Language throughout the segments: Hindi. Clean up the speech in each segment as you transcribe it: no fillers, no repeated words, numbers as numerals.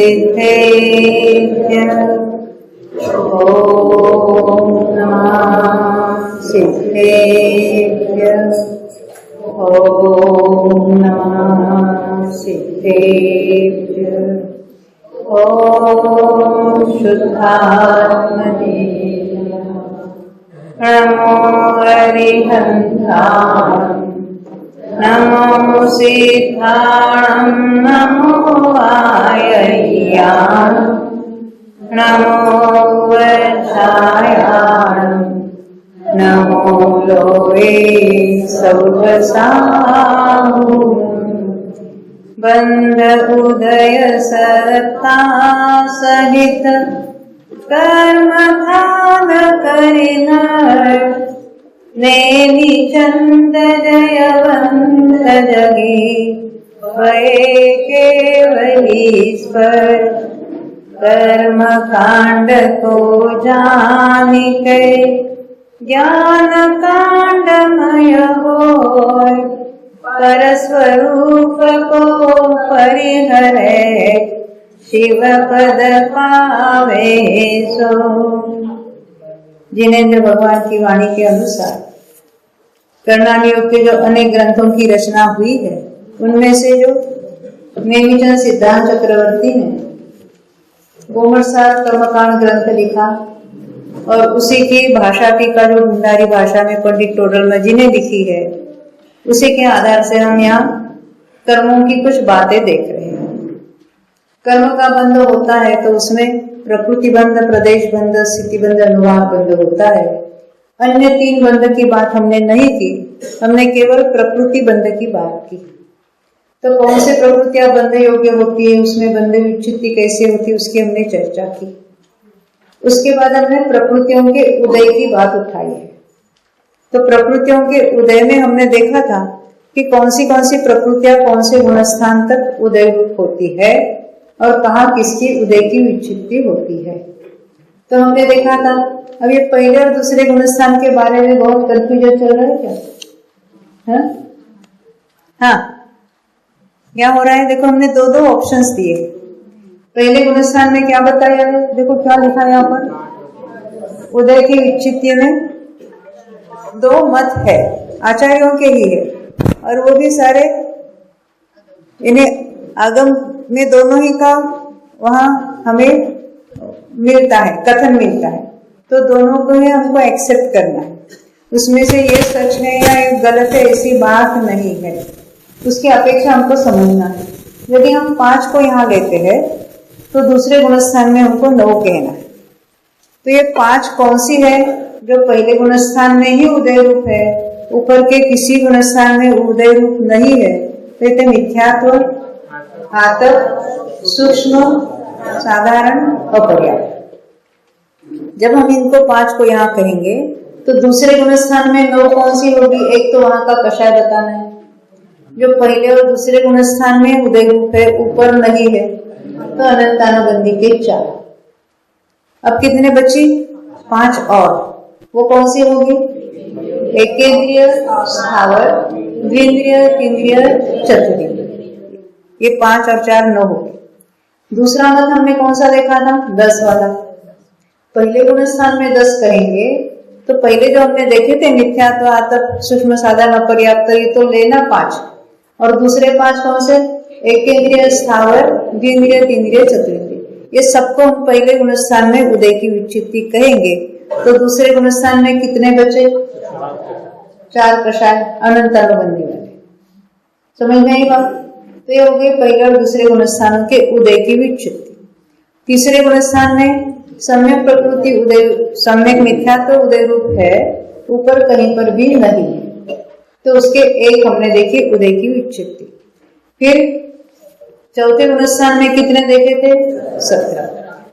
सिद्धेभ्यः ॐ नमः सिद्धेभ्यः ॐ नमः सिद्धेभ्यः ॐ शुद्धात्मने नमो अरिहन्ताम् नमो सिद्धाणं नमो आयय्यान् नमो वर्षायान् नमो लोये सौवसाहुं बन्ध उदय सत्ता सहित कर्मधान करिनर नेमि चंद जयवंत जगे भये केवलीश्वर कर्म कांड को जानिके ज्ञान कांडमय होय परस्वरूप को परिहरे शिव पद पावे सो। जिनेन्द्र भगवान की वाणी के अनुसार कर्णान योग के जो अनेक ग्रंथों की रचना हुई है, उनमें से जो नेमिचंद सिद्धांत चक्रवर्ती ने गोमरसार कर्मकांड ग्रंथ लिखा और उसी की भाषा टीका जो भंडारी भाषा में पंडित टोडरमल ने लिखी है, उसी के आधार से हम यहाँ कर्मों की कुछ बातें देख रहे हैं। कर्म का बंध होता है तो उसमें प्रकृति बंध, प्रदेश बंध, स्थिति बंध, अनुवाह बंध होता है। अन्य तीन बंध की बात हमने नहीं की, हमने केवल प्रकृति बंध की बात की। तो कौन से प्रकृतियां बंध योग्य होती है, उसमें बंध विच्छित्ति कैसे होती है, उसकी हमने चर्चा की। उसके बाद हमने प्रकृतियों के उदय की बात उठाई है। तो प्रकृतियों के उदय में हमने देखा था कि कौन सी प्रकृतियां कौन से गुणस्थान तक उदय होती है और कहाँ किसकी उदय की विच्छित्ति होती है। तो हमने देखा था, अब ये पहले और दूसरे गुणस्थान के बारे में बहुत कंफ्यूजन चल रहा है क्या? हाँ, क्या हो रहा है? देखो, हमने दो ऑप्शंस दिए। पहले गुणस्थान में क्या बताया है, देखो क्या लिखा है यहाँ पर, उदय की विच्छित्ति में दो मत है, आचार्यों के ही है, और वो भी सारे इन्हें आगम में दोनों ही का वहां हमें मिलता है, कथन मिलता है। तो दोनों को ही हमको एक्सेप्ट करना है। उसमें से ये सच है या ये गलत है ऐसी बात नहीं है, उसकी अपेक्षा हमको समझना है। यदि हम 5 को यहाँ लेते हैं तो दूसरे गुणस्थान में हमको 9 कहना है। तो ये 5 कौन सी है? जो पहले गुणस्थान में ही उदय रूप है, ऊपर के किसी गुणस्थान में उदय रूप नहीं है। तो मिथ्यात्व, आतप, सूक्ष्म, साधारण, अपर्याप्त। जब हम इनको 5 को यहाँ कहेंगे तो दूसरे गुणस्थान में 9 कौन सी होगी? एक तो वहां का कषाय बताना है, जो पहले और दूसरे गुणस्थान में उदय रूप है, ऊपर नहीं है, तो अनंतानुबंधी के 4। अब कितने बची? 5 और। वो कौन सी होगी? एकेंद्रिय, स्थावर, द्विंद्रिय, तीन्द्रिय, चतुर्न्द्रिय। ये 5 और 4 9 हो गए। दूसरा मत हमने कौन सा देखा था? 10 वाला। पहले गुणस्थान में 10 कहेंगे तो पहले जो हमने देखे थे मिथ्यात्व, आतप, सूक्ष्म, साधारण, अपर्याप्त, ये तो लेना 5। और दूसरे 5 कौन से? एकेंद्रिय, स्थावर, द्विंद्रिय, तीन्द्रिय, चतुर्न्द्रिय। ये सबको हम पहले गुणस्थान में उदय की विच्छित्ति कहेंगे। तो दूसरे गुणस्थान में कितने बचे? 4 कषाय, अनंतानुबंधी वाले। समझ में आई बात? तो ये हो गई पहले और दूसरे गुणस्थानों के उदय की विच्छित्ति। तीसरे गुणस्थान में सम्यक प्रकृति उदय, सम्यक मिथ्यात्व उदय रूप है, ऊपर कहीं पर भी नहीं है, तो उसके एक हमने देखी उदय की विच्छित्ति। फिर चौथे गुणस्थान में कितने देखे थे? 17।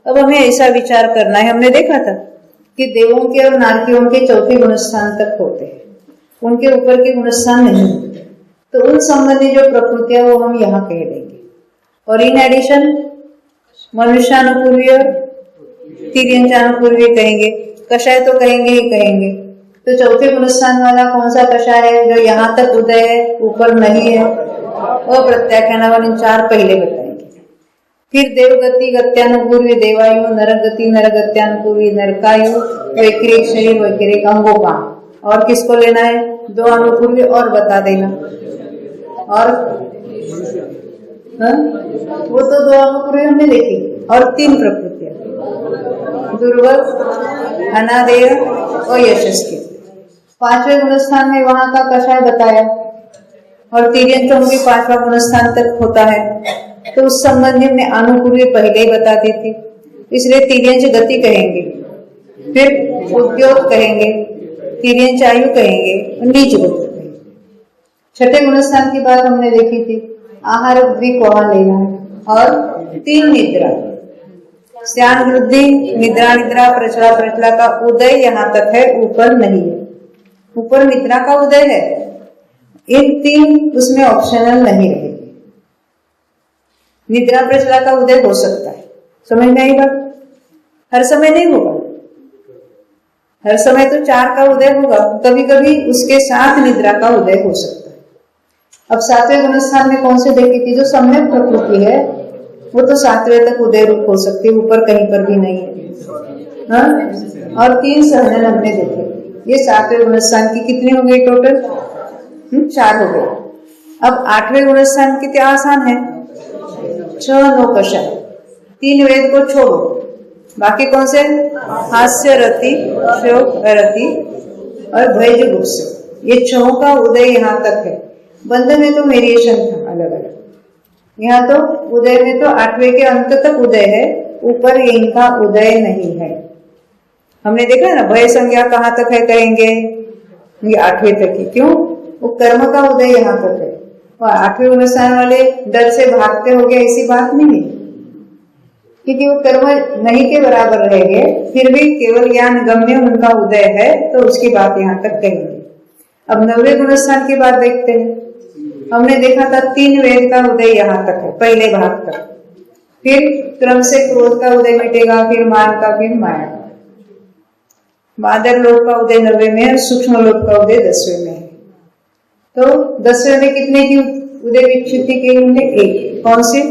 अब हमें ऐसा विचार करना है, हमने देखा था कि देवों के और नारकियों के चौथे गुणस्थान तक होते हैं, उनके ऊपर के गुणस्थान नहीं होते। तो उन संबंधी जो प्रकृतियां वो हम यहाँ कह देंगे। और इन एडिशन मनुष्यानुपूर्वीय, तिर्यंचानुपूर्वीय कहेंगे, कषाय तो कहेंगे ही कहेंगे। तो चौथे गुणस्थान वाला कौन सा कषाय है? जो यहाँ तक उदय है, ऊपर नहीं है, अप्रत्याख्यान वाले 4 पहले बताएंगे। फिर देवगति गत्यानुपूर्वी देवायु, नरगति नरगत्यानुपूर्वी नरकायु, वैक्रिक शरीर वैक्रिक अंगों का। और किसको लेना है? 2 अनुपूर्वी और बता देना। और वो तो 2 अनुपूर्वी हमने देखी। और 3 प्रकृतियां, दुर्बल, अनादेय और यशस्वी। 5वें गुणस्थान में वहां का कषाय बताया और तिर्यंतों भी 5वां गुणस्थान तक होता है। तो उस संबंध में हमने अनुपूर्वी पहले ही बता दी थी, इसलिए तिर्यंच गति कहेंगे, फिर उद्योग कहेंगे, तिर्यंच आयु कहेंगे, नीच गति कहेंगे। 6ठे गुणस्थान की बात हमने देखी थी, आहार द्विक वहां लेना है। और 3 निद्रा, श्यान वृद्धि, निद्रा निद्रा, प्रचला प्रचला का उदय यहाँ तक है, ऊपर नहीं है। ऊपर निद्रा का उदय है, इन 3 उसमें ऑप्शनल नहीं रहेगी। निद्रा प्रचला का उदय हो सकता है, समझ में आई बात? हर समय नहीं होगा, हर समय तो 4 का उदय होगा, कभी कभी उसके साथ निद्रा का उदय हो सकता है। अब 7वें गुणस्थान में कौन से देखी थी? जो सम्यक प्रकृति है वो तो 7वें तक उदय रूप हो सकती है, ऊपर कहीं पर भी नहीं है। हाँ? और 3 सहनन हमने देखे। ये 7वें गुणस्थान की कितनी हो गई टोटल? 4 हो गई। अब 8वें गुणस्थान की क्या आसान है? 6 9 कषाय, 3 वेद को छोड़ो, बाकी कौन से? हास्य रति, शोक रति और भयज गुप्त। ये 6 का उदय यहाँ तक है। बंध में तो वेरिएशन था अलग अलग, यहाँ तो उदय में तो 8वें के अंत तक उदय है, ऊपर इनका उदय नहीं है। हमने देखा ना, भय संज्ञा कहाँ तक है कहेंगे? ये 8वें तक ही। क्यों? वो कर्म का उदय यहाँ तक है, और 8वें गुणस्थान वाले डर से भागते हो गए, ऐसी बात नहीं है, क्योंकि वो कर्म नहीं के बराबर रहेंगे, फिर भी केवल ज्ञान गम्य उनका उदय है, तो उसकी बात यहाँ तक कहेंगे। अब 9वें गुणस्थान की बात देखते हैं। हमने देखा था 3 वेद का उदय यहाँ तक है, पहले भाग तक, फिर क्रम से क्रोध का उदय मिटेगा, फिर मान का, फिर माया का। बादर लोक का उदय 9वें में है, सूक्ष्म लोक का उदय 10वें में है। तो 10वें में कितने की उदय विच्छित्ति की हमने? 1। कौन सी?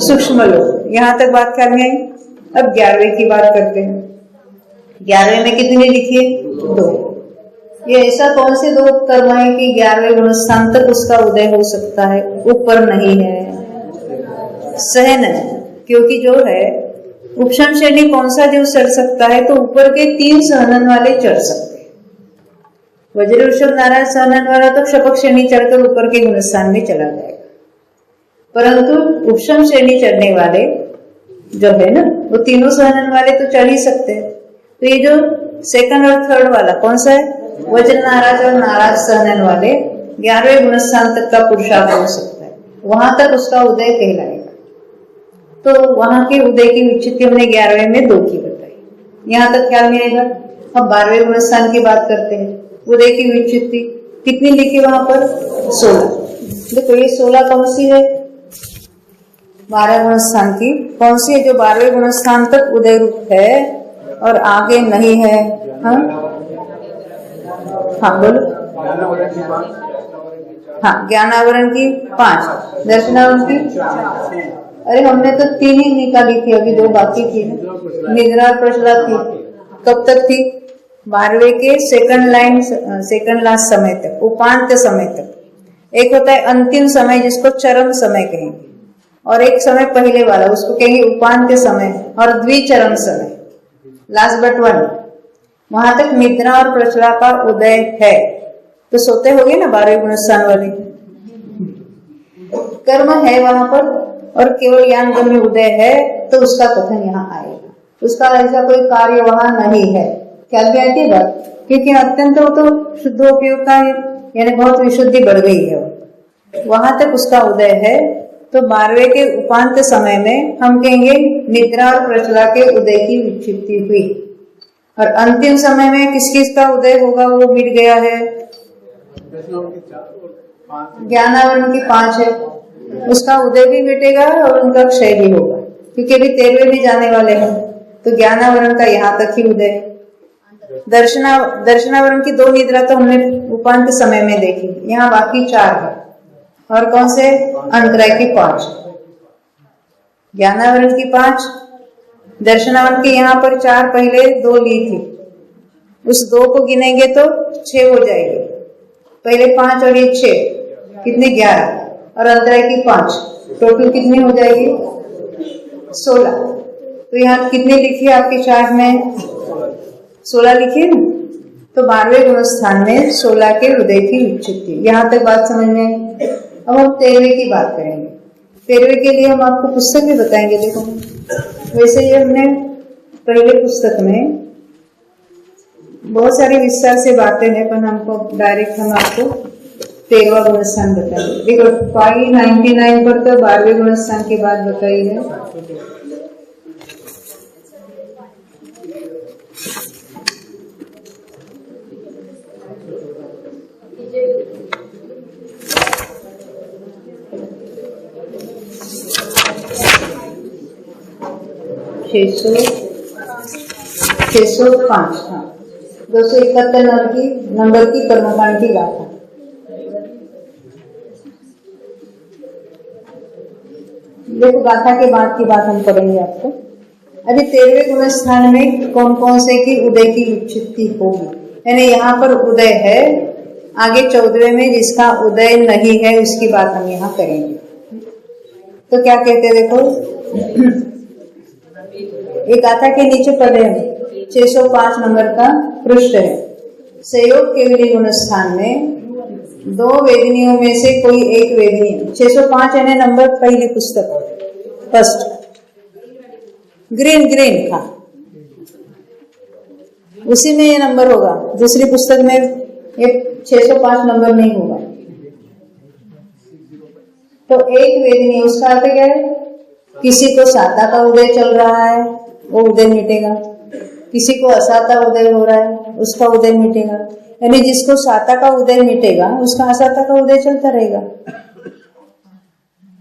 सूक्ष्म लोक। यहाँ तक बात ख्याल में आई। अब 11वें की बात करते हैं। 11वें में कितनी लिखिए? 2। ये ऐसा कौन से 2 कर्म है कि 11वें गुणस्थान तक उसका उदय हो सकता है, ऊपर नहीं है? सहन, क्योंकि जो है उपशम श्रेणी कौन सा जीव चढ़ सकता है? तो ऊपर के 3 सहनन वाले चढ़ सकते हैं। वज्र वृषभ नारायण सहनन वाला तो क्षपक श्रेणी चढ़कर ऊपर के गुणस्थान में चला जाएगा, परंतु उपशम श्रेणी चढ़ने वाले जो है ना, वो तीनों सहनन वाले तो चढ़ ही सकते हैं। तो ये जो 2nd और 3rd वाला कौन सा है? वज्र नाराज और नाराज सहनन वाले 11वें गुणस्थान तक का पुरुषार्थ हो सकता है, वहां तक उसका उदय कहलाएगा। तो वहां के उदय की विच्छित्ति हमने 11वें में 2 की बताई, यहाँ तक ख्याल में आएगा। अब 12वें गुणस्थान की बात करते हैं। उदय की विच्छित्ति कितनी लिखी वहां पर? 16। देखो ये 16 कौन सी है? 12 गुणस्थान की कौन सी है? जो 12वें गुणस्थान तक उदय रूप है और आगे नहीं है। हाँ हाँ बोलो। हाँ, ज्ञानावरण की 5, दर्शनावरण की, अरे हमने तो 3 ही निकाली थी, अभी 2 बाकी थी। निद्रा प्रचला थी, कब तक थी? 12वें के 2nd लाइन, 2nd लास्ट समय तक, उपांत समय तक। एक होता है अंतिम समय जिसको चरम समय कहेंगे, और एक समय पहले वाला उसको कहेंगे उपांत समय और द्विचरम समय, लास्ट बट 1। वहां तक निद्रा और प्रचला का उदय है, तो सोते होगे ना 12वें गुणस्थान वाले। कर्म है वहां पर और केवल ज्ञान गम्य उदय है, तो उसका कथन यहाँ आएगा। उसका ऐसा कोई कार्य वहां नहीं है। क्या कहती है बात? क्योंकि अत्यंत तो शुद्धोपयोग का है, यानी बहुत विशुद्धि बढ़ गई है, वहां तक उसका उदय है। तो 12वें के उपांत समय में हम कहेंगे निद्रा और प्रचला के उदय की विच्छित्ति हुई, और अंतिम समय में किस किस का उदय होगा? वो मिट गया है। ज्ञानावरण की 5 है, उसका उदय भी मिटेगा और उनका क्षय भी होगा, क्योंकि अभी 13वें में जाने वाले हैं। तो ज्ञानावरण का यहाँ तक ही उदय। दर्शनावरण की 2 निद्रा तो हमने उपांत समय में देखी, यहाँ बाकी 4 है। और कौन से? अंतराय की 5। ज्ञानावरण की 5, दर्शनावरण के यहाँ पर 4, पहले 2 ली थी, उस 2 को गिनेंगे तो 6 हो जाएगी। पहले 5 और ये 6 कितने, 11, और अंतराय की 5, टोटल कितनी हो जाएगी, 16। तो यहाँ कितनी लिखी है आपके चार्ट में, 16 लिखी है। तो 12वें गुणस्थान में 16 के उदय की विच्छित्ति। यहाँ तक बात समझ में आई। अब हम 13वें की बात करेंगे। 13वें के लिए हम आपको पुस्तक भी बताएंगे। देखो वैसे ये हमने पहले पुस्तक में बहुत सारी विस्तार से बातें हैं, पर हमको डायरेक्ट हम आपको 13वां गुणस्थान बताएंगे। देखो 599 पर तो 12वें गुणस्थान की बात बताई है। छह सौ 5, हाँ 271 नंबर की कर्मकांड की गाथा। देखो गाथा के बाद की बात हम करेंगे आपको। अभी 13वें गुणस्थान में कौन कौन से की उदय की विच्छित्ति होगी, यानी यहाँ पर उदय है, आगे 14वें में जिसका उदय नहीं है उसकी बात हम यहाँ करेंगे। तो क्या कहते हैं, देखो एक गाथा के नीचे पढ़े 605 नंबर का पृष्ठ है। सहयोग केवली गुणस्थान में 2 वेदनियों में से कोई एक वेदनी, 605 यानी नंबर पहली पुस्तक, फर्स्ट ग्रीन, हाँ उसी में ये नंबर होगा, दूसरी पुस्तक में ये 605 नंबर नहीं होगा। तो एक वेदनी, उसका अर्थ क्या है, किसी को साता का उदय चल रहा है वो उदय मिटेगा, किसी को असाता उदय हो रहा है उसका उदय मिटेगा, यानी जिसको साता का उदय मिटेगा उसका असाता का उदय चलता रहेगा।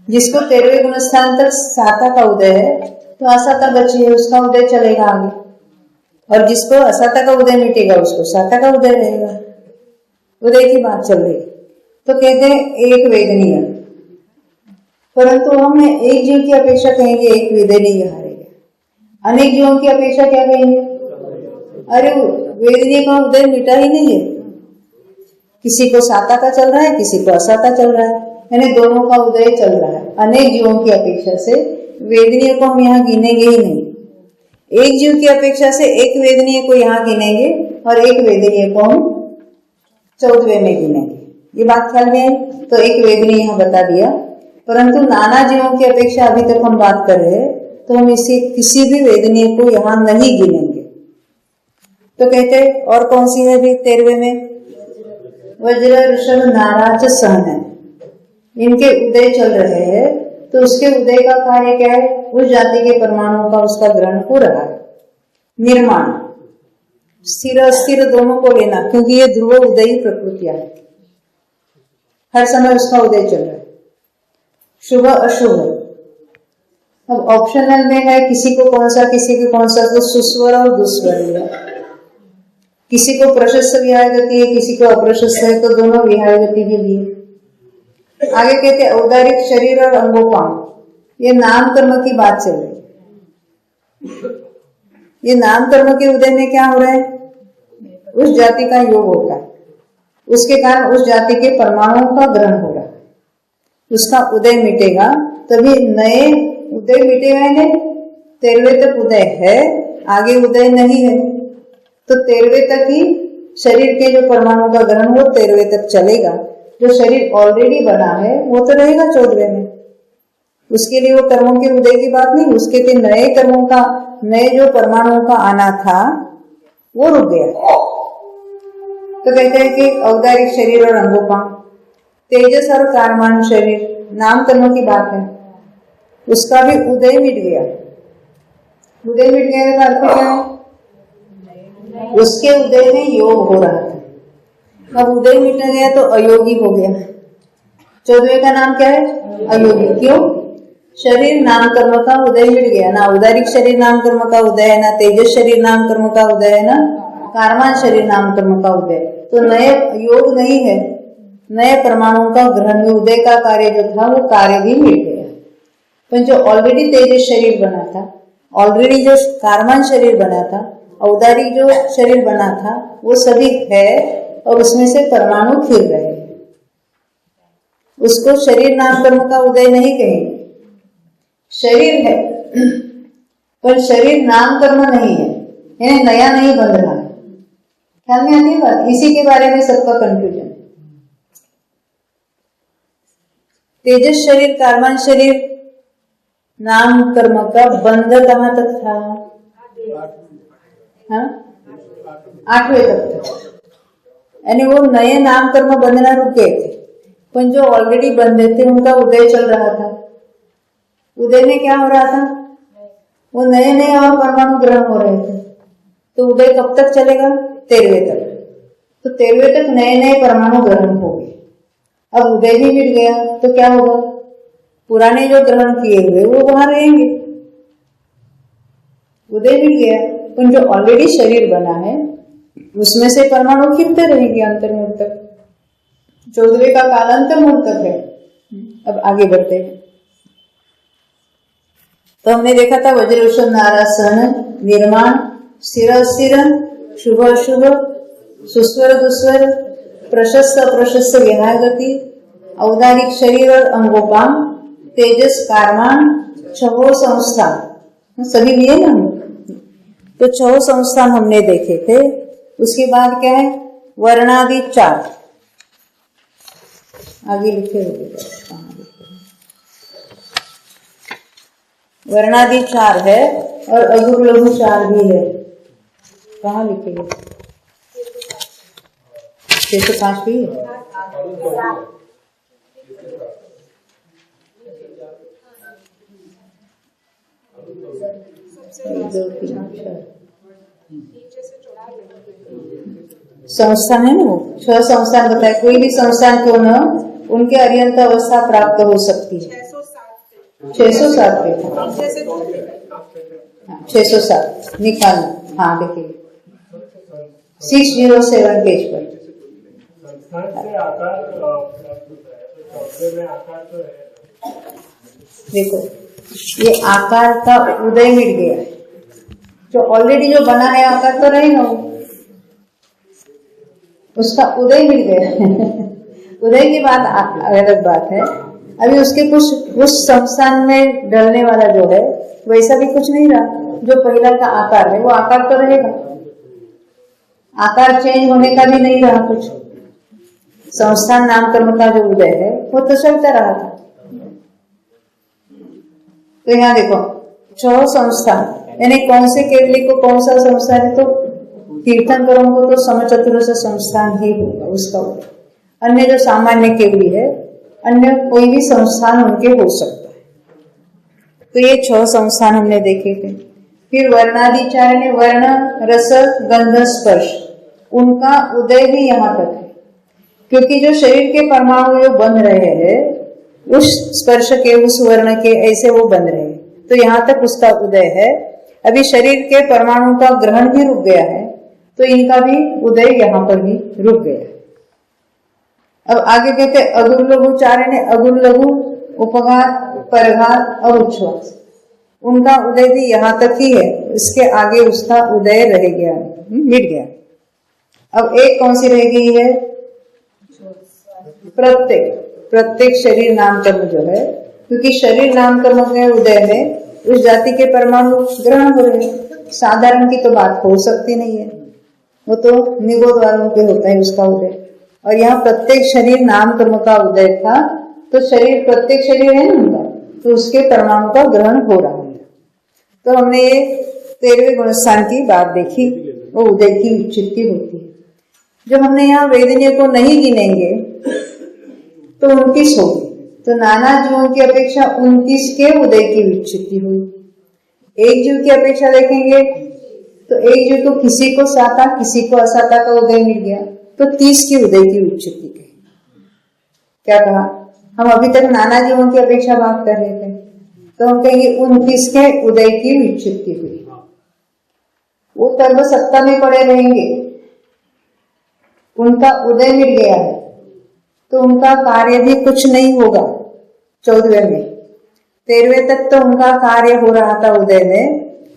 जिसको 13वें गुणस्थान तक साता का उदय है तो असाता बची है, उसका उदय चलेगा आगे, और जिसको असाता का उदय मिटेगा उसको साता का उदय रहेगा। उदय की बात चल रही। तो कहते हैं एक वेदनीय, परंतु हम एक जीव की अपेक्षा कहेंगे एक वेदनीय हारेगा, अनेक जीवों की अपेक्षा क्या कहेंगे, अरे वेदनीय का उदय मिटा ही नहीं है, किसी को साता का चल रहा है किसी को असाता चल रहा है, यानी दोनों का उदय चल रहा है। अनेक जीवों की अपेक्षा से वेदनीय को हम यहाँ गिनेंगे ही नहीं, एक जीव की अपेक्षा से एक वेदनीय को यहाँ गिनेंगे और एक वेदनीय को हम 14वें में गिनेंगे। ये बात ख्याल में आई। तो एक वेदनीय यहाँ बता दिया, परंतु नाना जीवों की अपेक्षा अभी तक हम बात कर रहे हैं तो हम इसे किसी भी वेदनीय को यहाँ नहीं गिनेंगे। तो कहते और कौन सी है भी 13वें में, वज्र ऋषभ नाराज सहन है, इनके उदय चल रहे हैं। तो उसके उदय का कार्य क्या है, उस जाति के परमाणुओं का उसका ग्रहण हो रहा है, निर्माण, स्थिर अस्थिर दोनों को लेना, क्योंकि ये ध्रुव उदयी प्रकृतियां है, हर समय उसका उदय चल रहा है, शुभ अशुभ। अब ऑप्शनल में है किसी को कौन सा किसी को कौन सा, तो सुस्वर और दुस्वर है, किसी को प्रशस्त विहाय गति है किसी को अप्रशस्त है, तो दोनों विहाय गति के लिए। आगे कहते हैं औदारिक शरीर और अंगोपांग, ये नाम कर्म की बात चल रही। ये नाम कर्म के उदय में क्या हो रहा है, उस जाति का योग होता है, उसके कारण उस जाति के परमाणुओं का ग्रहण हो रहा है, उसका उदय मिटेगा तभी नए उदय मिटेगा। नहीं 13वें तक उदय है, आगे उदय नहीं है, तो 13वें तक ही शरीर के जो परमाणु का ग्रहण वो 13वें तक चलेगा। जो शरीर ऑलरेडी बना है वो तो रहेगा 14वें में, उसके लिए वो कर्मों के उदय की बात नहीं, उसके लिए नए कर्मों का, नए जो परमाणुओं का आना था वो रुक गया। तो कहते हैं कि औदारिक शरीर और अंगोपांग, तेजस और कारमान शरीर, नाम कर्म की बात है, उसका भी उदय मिट गया। उदय मिट गया का अर्थ क्या है, उसके उदय में योग हो रहा था, अब उदय मिट गया तो अयोगी हो गया। 14वें का नाम क्या है, अयोगी। क्यों, शरीर नाम कर्म का उदय मिट गया ना, औदारिक शरीर नाम कर्म का उदय है ना, तेजस शरीर नाम कर्म का उदय है ना, कारमान शरीर नाम कर्म का उदय, तो नए योग नहीं है, नए परमाणुओं का ग्रहण, उदय का कार्य जो था वो कार्य भी मिट गया। पर जो ऑलरेडी तेजस शरीर बना था, ऑलरेडी जो कारमान शरीर बना था, औदारिक जो शरीर बना था, वो सभी है और उसमें से परमाणु खिल रहे हैं। उसको शरीर नाम कर्म का उदय नहीं कहेंगे। शरीर है पर शरीर नाम कर्म नहीं है, यानी नया नहीं बन रहा है। ख्याल में आती है बात? इसी के बारे में सबका कंफ्यूजन। तेजस शरीर, कारमान शरीर, नाम कर्म का बंध कहां तक था? हाँ, 8वें तक था। यानी वो नए नाम कर्म बंधना रुके थे, पर जो ऑलरेडी बंधे थे उनका उदय चल रहा था। उदय में क्या हो रहा था? वो नए नए और परमाणु ग्रहण हो रहे थे। तो उदय कब तक चलेगा? 13वें तक। तो 13वें तक नए नए परमाणु ग्रहण हो गए। अब उदय भी मिट गया तो क्या होगा? पुराने जो ग्रहण किए हुए वो वहां रहेंगे। उदय मिट गया, पर जो ऑलरेडी शरीर बना है उसमें से परमाणु खिलते रहेंगे अंतर्मुख तक। 14वें का कालांतर मुख तक है। अब आगे बढ़ते हैं। तो हमने देखा था वज्रवृषभ नारासन, निर्माण, स्थिर अस्थिर, शुभ अशुभ, सुस्वर दुस्वर, प्रशस्त अप्रशस्त विहार गति, औदारिक शरीर और अंगोपांग, तेजस, कारमान, छह संस्थान सभी लिए ना। तो 6 संस्थान हमने देखे थे। उसके बाद क्या है? वर्णादि 4 आगे लिखे हुए, वर्णादि 4 है और अगुर लघु 4 भी है। कहाँ लिखे गए? 605 भी है। 1 2 3 4 संस्थान है ना वो। 6 संस्थान बताए। कोई भी संस्थान क्यों न, उनके अर्यंत अवस्था प्राप्त हो सकती है। 607 पे था। 607 निकालना। हाँ देखिए 607 पेज पर। देखो ये आकार का उदय मिट गया है। जो ऑलरेडी जो बना है आकार तो रहेगा वो, उसका उदय मिट गया। उदय की बात अलग बात है। अभी उसके कुछ उस संस्थान में डलने वाला जो है वैसा भी कुछ नहीं रहा। जो पहला का आकार है वो आकार तो रहेगा, आकार चेंज होने का भी नहीं रहा कुछ। संस्थान नाम कर्म का जो उदय है वो तो चलता रहा था। तो यहाँ देखो 6 संस्थान, यानी कौन से केवली को कौन सा संस्थान है? तो तीर्थंकरों को तो समचतुर्थ संस्थान ही होगा उसका उदय। अन्य जो सामान्य केवली है, अन्य कोई भी संस्थान उनके हो सकता है। तो ये 6 संस्थान हमने देखे थे। फिर वर्णादि 4 ने वर्ण, रस, गंध, स्पर्श, उनका उदय भी यहाँ तक है। क्योंकि जो शरीर के परमाणु जो बन रहे हैं उस स्पर्श के, उस वर्ण के, ऐसे वो बन रहे हैं। तो यहाँ तक उसका उदय है। अभी शरीर के परमाणु का ग्रहण भी रुक गया है, तो इनका भी उदय यहाँ पर भी रुक गया। अब आगे कहते अगुर लघु 4 ने अगुर लघु, उपघात, परघात और उच्छ्वास, उनका उदय भी यहाँ तक ही है। इसके आगे उसका उदय रह गया, मिट गया। अब एक कौन सी रह गई है? प्रत्येक शरीर नाम कर्म जो है, क्योंकि शरीर नाम कर्म के उदय में उस जाति के परमाणु ग्रहण हो रहे हैं। साधारण की तो बात हो सकती नहीं है, वो तो निगोद वालों के होता है उसका उदय। और यहाँ प्रत्येक शरीर नाम कर्म का उदय था, तो शरीर प्रत्येक शरीर है ना उनका, तो उसके परमाणु का ग्रहण हो रहा है। तो हमने ये 13वें गुणस्थान की बात देखी, वो उदय की चित्ती होती है। जो हमने यहाँ वेदनीय को नहीं गिनेंगे तो 29 होगी। तो नाना जीवों की अपेक्षा 29 के उदय की विच्छित्ति हुई। एक जीव की अपेक्षा देखेंगे तो एक जीव को किसी को साता, किसी को असाता का उदय मिल गया, तो 30 की उदय की विच्छित्ति कही। क्या कहा? हम अभी तक नाना जीवों की अपेक्षा बात कर रहे थे, तो हम कहेंगे 29 के उदय की विच्छित्ति हुई। वो सर्व सत्ता में पड़े रहेंगे, उनका उदय मिल गया है, तो उनका कार्य भी कुछ नहीं होगा 14वें में। 13वें तक तो उनका कार्य हो रहा था उदय में,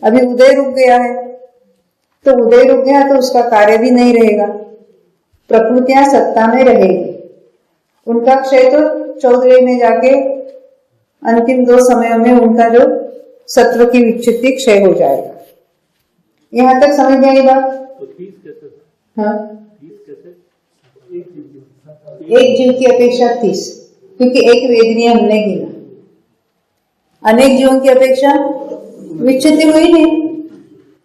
अभी उदय रुक गया है, तो उदय रुक गया तो उसका कार्य भी नहीं रहेगा, प्रकृतियां सत्ता में रहेगी। उनका क्षय तो 14वें में जाके अंतिम 2 समयों में उनका जो सत्व की विच्छित्ति क्षय हो जाएगा। यहाँ तक समझ में आई बात? हाँ, एक जीव की अपेक्षा 30, क्योंकि एक वेदनीय हमने गिना, अनेक जीवों की अपेक्षा विच्छित्ति हुई नहीं।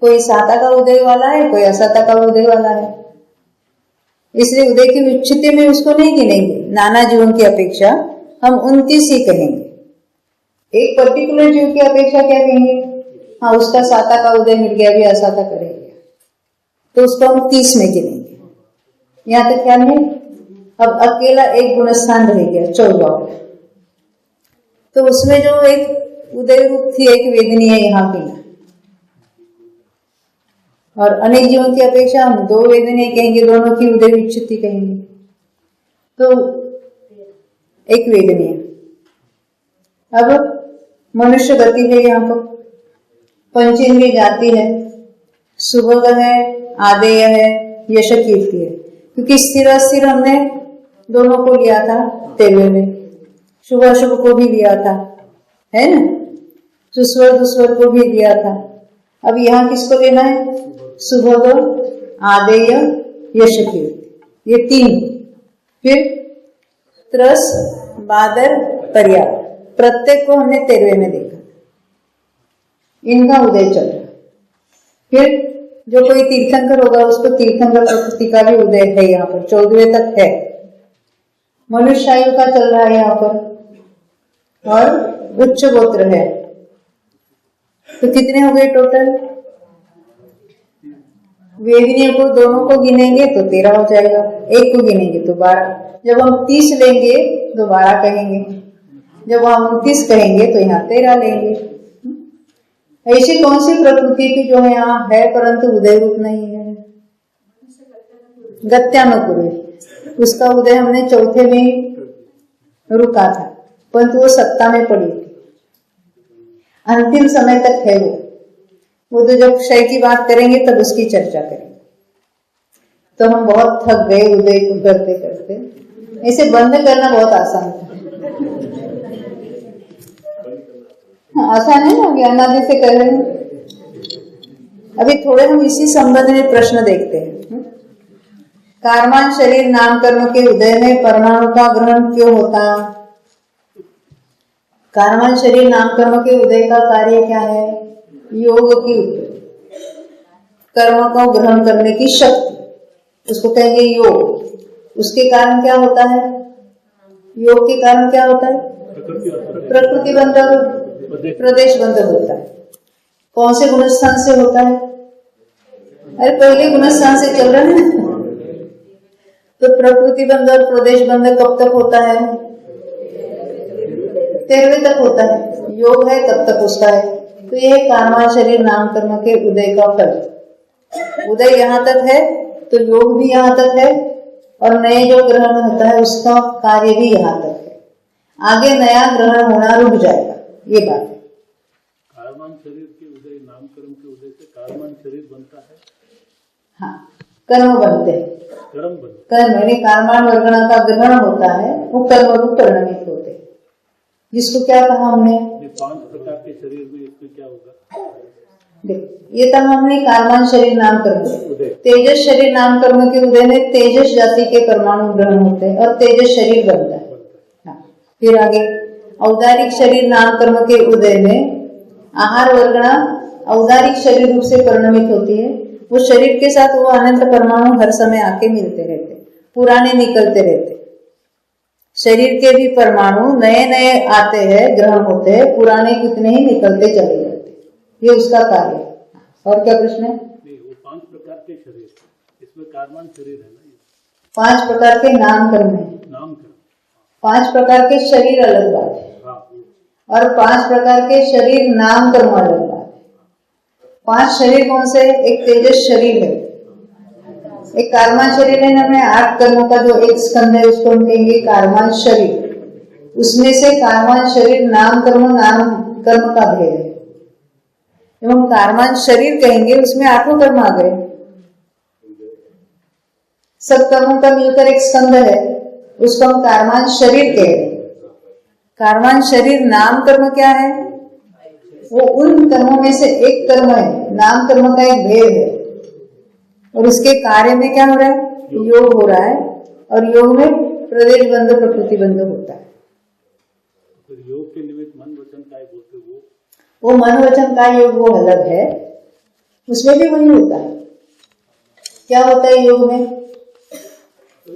कोई साता का उदय वाला है, कोई असाता का उदय वाला है, इसलिए उदय की विच्छित्ति में उसको नहीं गिनेंगे। नाना जीवों की अपेक्षा हम 29 ही कहेंगे। एक पर्टिकुलर जीव की अपेक्षा क्या कहेंगे? हाँ, उसका साता का उदय मिल गया, भी असाता करेंगे, तो उसको हम 30 में गिनेंगे। यहाँ तक क्या नहीं? अब अकेला एक गुणस्थान रह गया 14, तो उसमें जो एक उदय रूप थी, एक वेदनीय यहाँ की, और अनेक जीवों की अपेक्षा हम 2 वेदनीय कहेंगे, दोनों की उदय विच्छित्ति कहेंगे, तो एक वेदनीय। अब मनुष्य गति है, यहाँ पर पंचेंद्रिय जाति है, सुभग है, आदेय है, यश कीर्ति है, क्योंकि स्थिर अस्थिर हमने दोनों को लिया था 13वें में, शुभ अशुभ को भी लिया था, है ना, सुस्वर दुस्वर को भी लिया था। अब यहाँ किसको लेना है? सुभग, आदेय, यश कीर्ति, ये 3। फिर त्रस, बादर, पर्याय, प्रत्येक को हमने 13वें में देखा, इनका उदय चल रहा। फिर जो कोई तीर्थंकर होगा उसको तीर्थंकर प्रकृति का भी उदय है, यहाँ पर 14वें तक है। मनुष्य आयु का चल रहा है यहाँ पर, और उच्च गोत्र है, तो कितने हो गए टोटल? वेदनीय को दोनों को गिनेंगे तो 13 हो जाएगा, एक को गिनेंगे तो 12। जब हम 30 लेंगे तो 12 कहेंगे, जब हम 29 कहेंगे तो यहाँ 13 लेंगे। ऐसी कौन सी प्रकृति की जो है यहाँ है परंतु उदय रूप नहीं है? गत्यानुपूर्वी, उसका उदय हमने 4थे में रुका था, परंतु वो सत्ता में पड़ी थी, अंतिम समय तक है वो तो जब क्षय की बात करेंगे तब उसकी चर्चा करेंगे। तो हम बहुत थक गए उदय को करते करते, इसे बंद करना बहुत आसान था। आसान है ना, ज्ञानादि से कर रहे हैं। अभी थोड़े हम इसी संबंध में प्रश्न देखते हैं। कार्मान शरीर नाम कर्म के उदय में परमाणु का ग्रहण क्यों होता? कार्मान शरीर नाम कर्म के उदय का कार्य क्या है? योग की कर्म को ग्रहण करने की शक्ति, उसको कहेंगे योग। उसके कारण क्या होता है? योग के कारण क्या होता है? प्रकृति बंध, प्रदेश बंध होता है। कौन से गुणस्थान से होता है? अरे पहले गुणस्थान से चल रहा है ना। तो प्रकृति बंध और प्रदेश बंध कब तक होता है? 13वें तक होता है। योग है तब तक उसका है। तो यह कार्मा शरीर नाम कर्म के उदय का फल। उदय यहाँ तक है तो योग भी यहाँ तक है, और नए जो ग्रहण होता है उसका कार्य भी यहाँ तक है। आगे नया ग्रहण होना रुक जाएगा, ये बात है। कार्मान शरीर के उदय, नाम कर्म के उदय से कार्मान शरीर बनता है। हाँ, कर्म बनते हैं। कर्म यानी कार्मान वर्गणा का ग्रहण होता है, वो कर्म रूप परिणमित होते हैं। जिसको क्या कहा हमने? 5 प्रकार के शरीर में इसमें क्या होगा? देखो, ये तब हमने कार्मान शरीर नाम कर्म, तेजस शरीर नाम कर्म के उदय में तेजस जाति के परमाणु ग्रहण होते हैं और तेजस शरीर बनता है। हाँ, फिर आगे औदारिक शरीर नाम कर्म के उदय में आहार वर्गणा औदारिक शरीर रूप से परिणमित होती है। वो शरीर के साथ वो अनंत परमाणु हर समय आके मिलते रहते, पुराने निकलते रहते। शरीर के भी परमाणु नए नए आते हैं, ग्रहण होते हैं, पुराने कितने ही निकलते चले जाते। ये उसका कार्य है। और क्या प्रश्न है? वो 5 प्रकार के शरीर, इसमें कार्मान शरीर है ना। 5 प्रकार के नाम कर्म है। नाम कर्म 5 प्रकार के शरीर अलग बात है, और 5 प्रकार के शरीर नाम कर्म अलग बात है। 5 शरीर कौन से? एक तेजस शरीर है, एक कार्मान शरीर है। हमें 8 कर्मों का जो एक स्कंद है उसको हम कहेंगे कार्मान शरीर। उसमें से कारमान शरीर नाम कर्म का भेद है। जब हम कारमान शरीर कहेंगे उसमें 8 कर्म आ गए। सब कर्मों का मिलकर एक स्कंद है, उसको हम कारमान शरीर कह रहे हैं। कारमान शरीर नाम कर्म क्या है? वो उन कर्मों में से एक कर्म है, नाम कर्म का एक भेद है। और उसके कार्य में क्या हो रहा है? योग हो रहा है, और योग में प्रदेश बंध प्रकृति बंध होता है। योग के निमित्त मन वचन काय बोलते वो मन वचन का योग वो अलग है, उसमें भी वही होता है। क्या होता है योग में?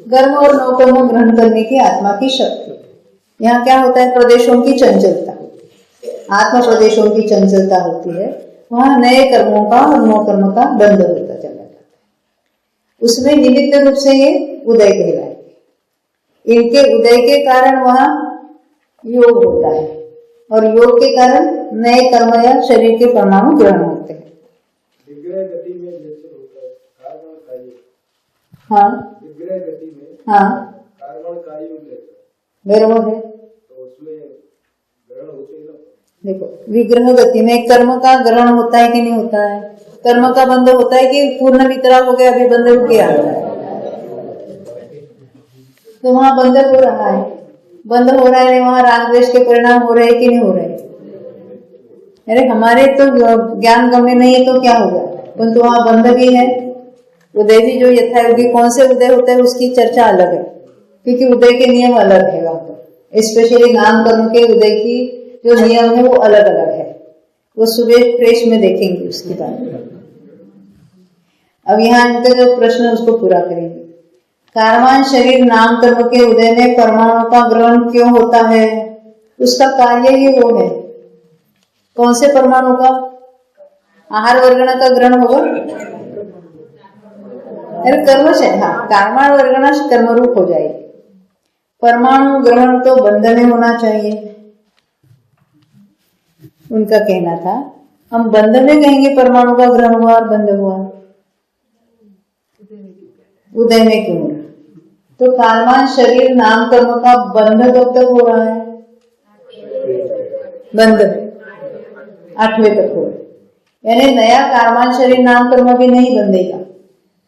कर्म और नौकर्म ग्रहण करने की आत्मा की शक्ति। यहाँ क्या होता है? प्रदेशों की चंचलता, आत्मा प्रदेशों की चंचलता होती है। वहां नए कर्मों का और नौकर्म का बंध होता चला जाता है। उसमें निमित्त रूप से ये उदय कहलाएंगे। इनके उदय के कारण वहां योग होता है, और योग के कारण नए कर्म या शरीर के परमाणु ग्रहण होते हैं। विग्रह गति में जैसे होता है कार्बन कार्य, हाँ विग्रह गति में हाँ कार्बन कार्य गर्व है। तो उसमें ग्रहण होते ही ना। देखो, विग्रह गति में कर्म का ग्रहण होता है कि नहीं होता है? कर्म का बंध होता है कि पूर्ण वितराग हो गया, अभी बंध रुक गया? तो वहां बंध हो रहा है, बंद हो रहा है। वहां राग द्वेष के परिणाम हो रहे हैं कि नहीं हो रहे? अरे हमारे तो ज्ञान गम्य नहीं है तो क्या होगा, परंतु वहां बंध भी है। उदय भी जो यथायोगी कौन से उदय होता है उसकी चर्चा अलग है, क्योंकि उदय के नियम अलग है। वहां पर स्पेशली नाम कर्म के उदय की जो नियम है वो अलग अलग है। वो सुबह प्रेस में देखेंगे उसकी बात। अब यहाँ इनका जो प्रश्न है उसको पूरा करेंगे। कारमान शरीर नाम कर्म के उदय में परमाणु का ग्रहण क्यों होता है? उसका कार्य ही वो है। कौन से परमाणु का? आहार वर्गण का ग्रहण होगा। अरे कर्म से, हाँ, कारमान वर्गण कर्म रूप हो जाएगी। परमाणु ग्रहण तो बंध में होना चाहिए। उनका कहना था हम बंध में कहेंगे परमाणु का ग्रहण हुआ और बंध हुआ, उदय में क्यों हो रहा? तो कारमान शरीर नाम कर्म का बंध कब तक हो रहा है? बंध 8वें तक हो रहा है। यानी नया कारमान शरीर नाम कर्म भी नहीं बंधेगा।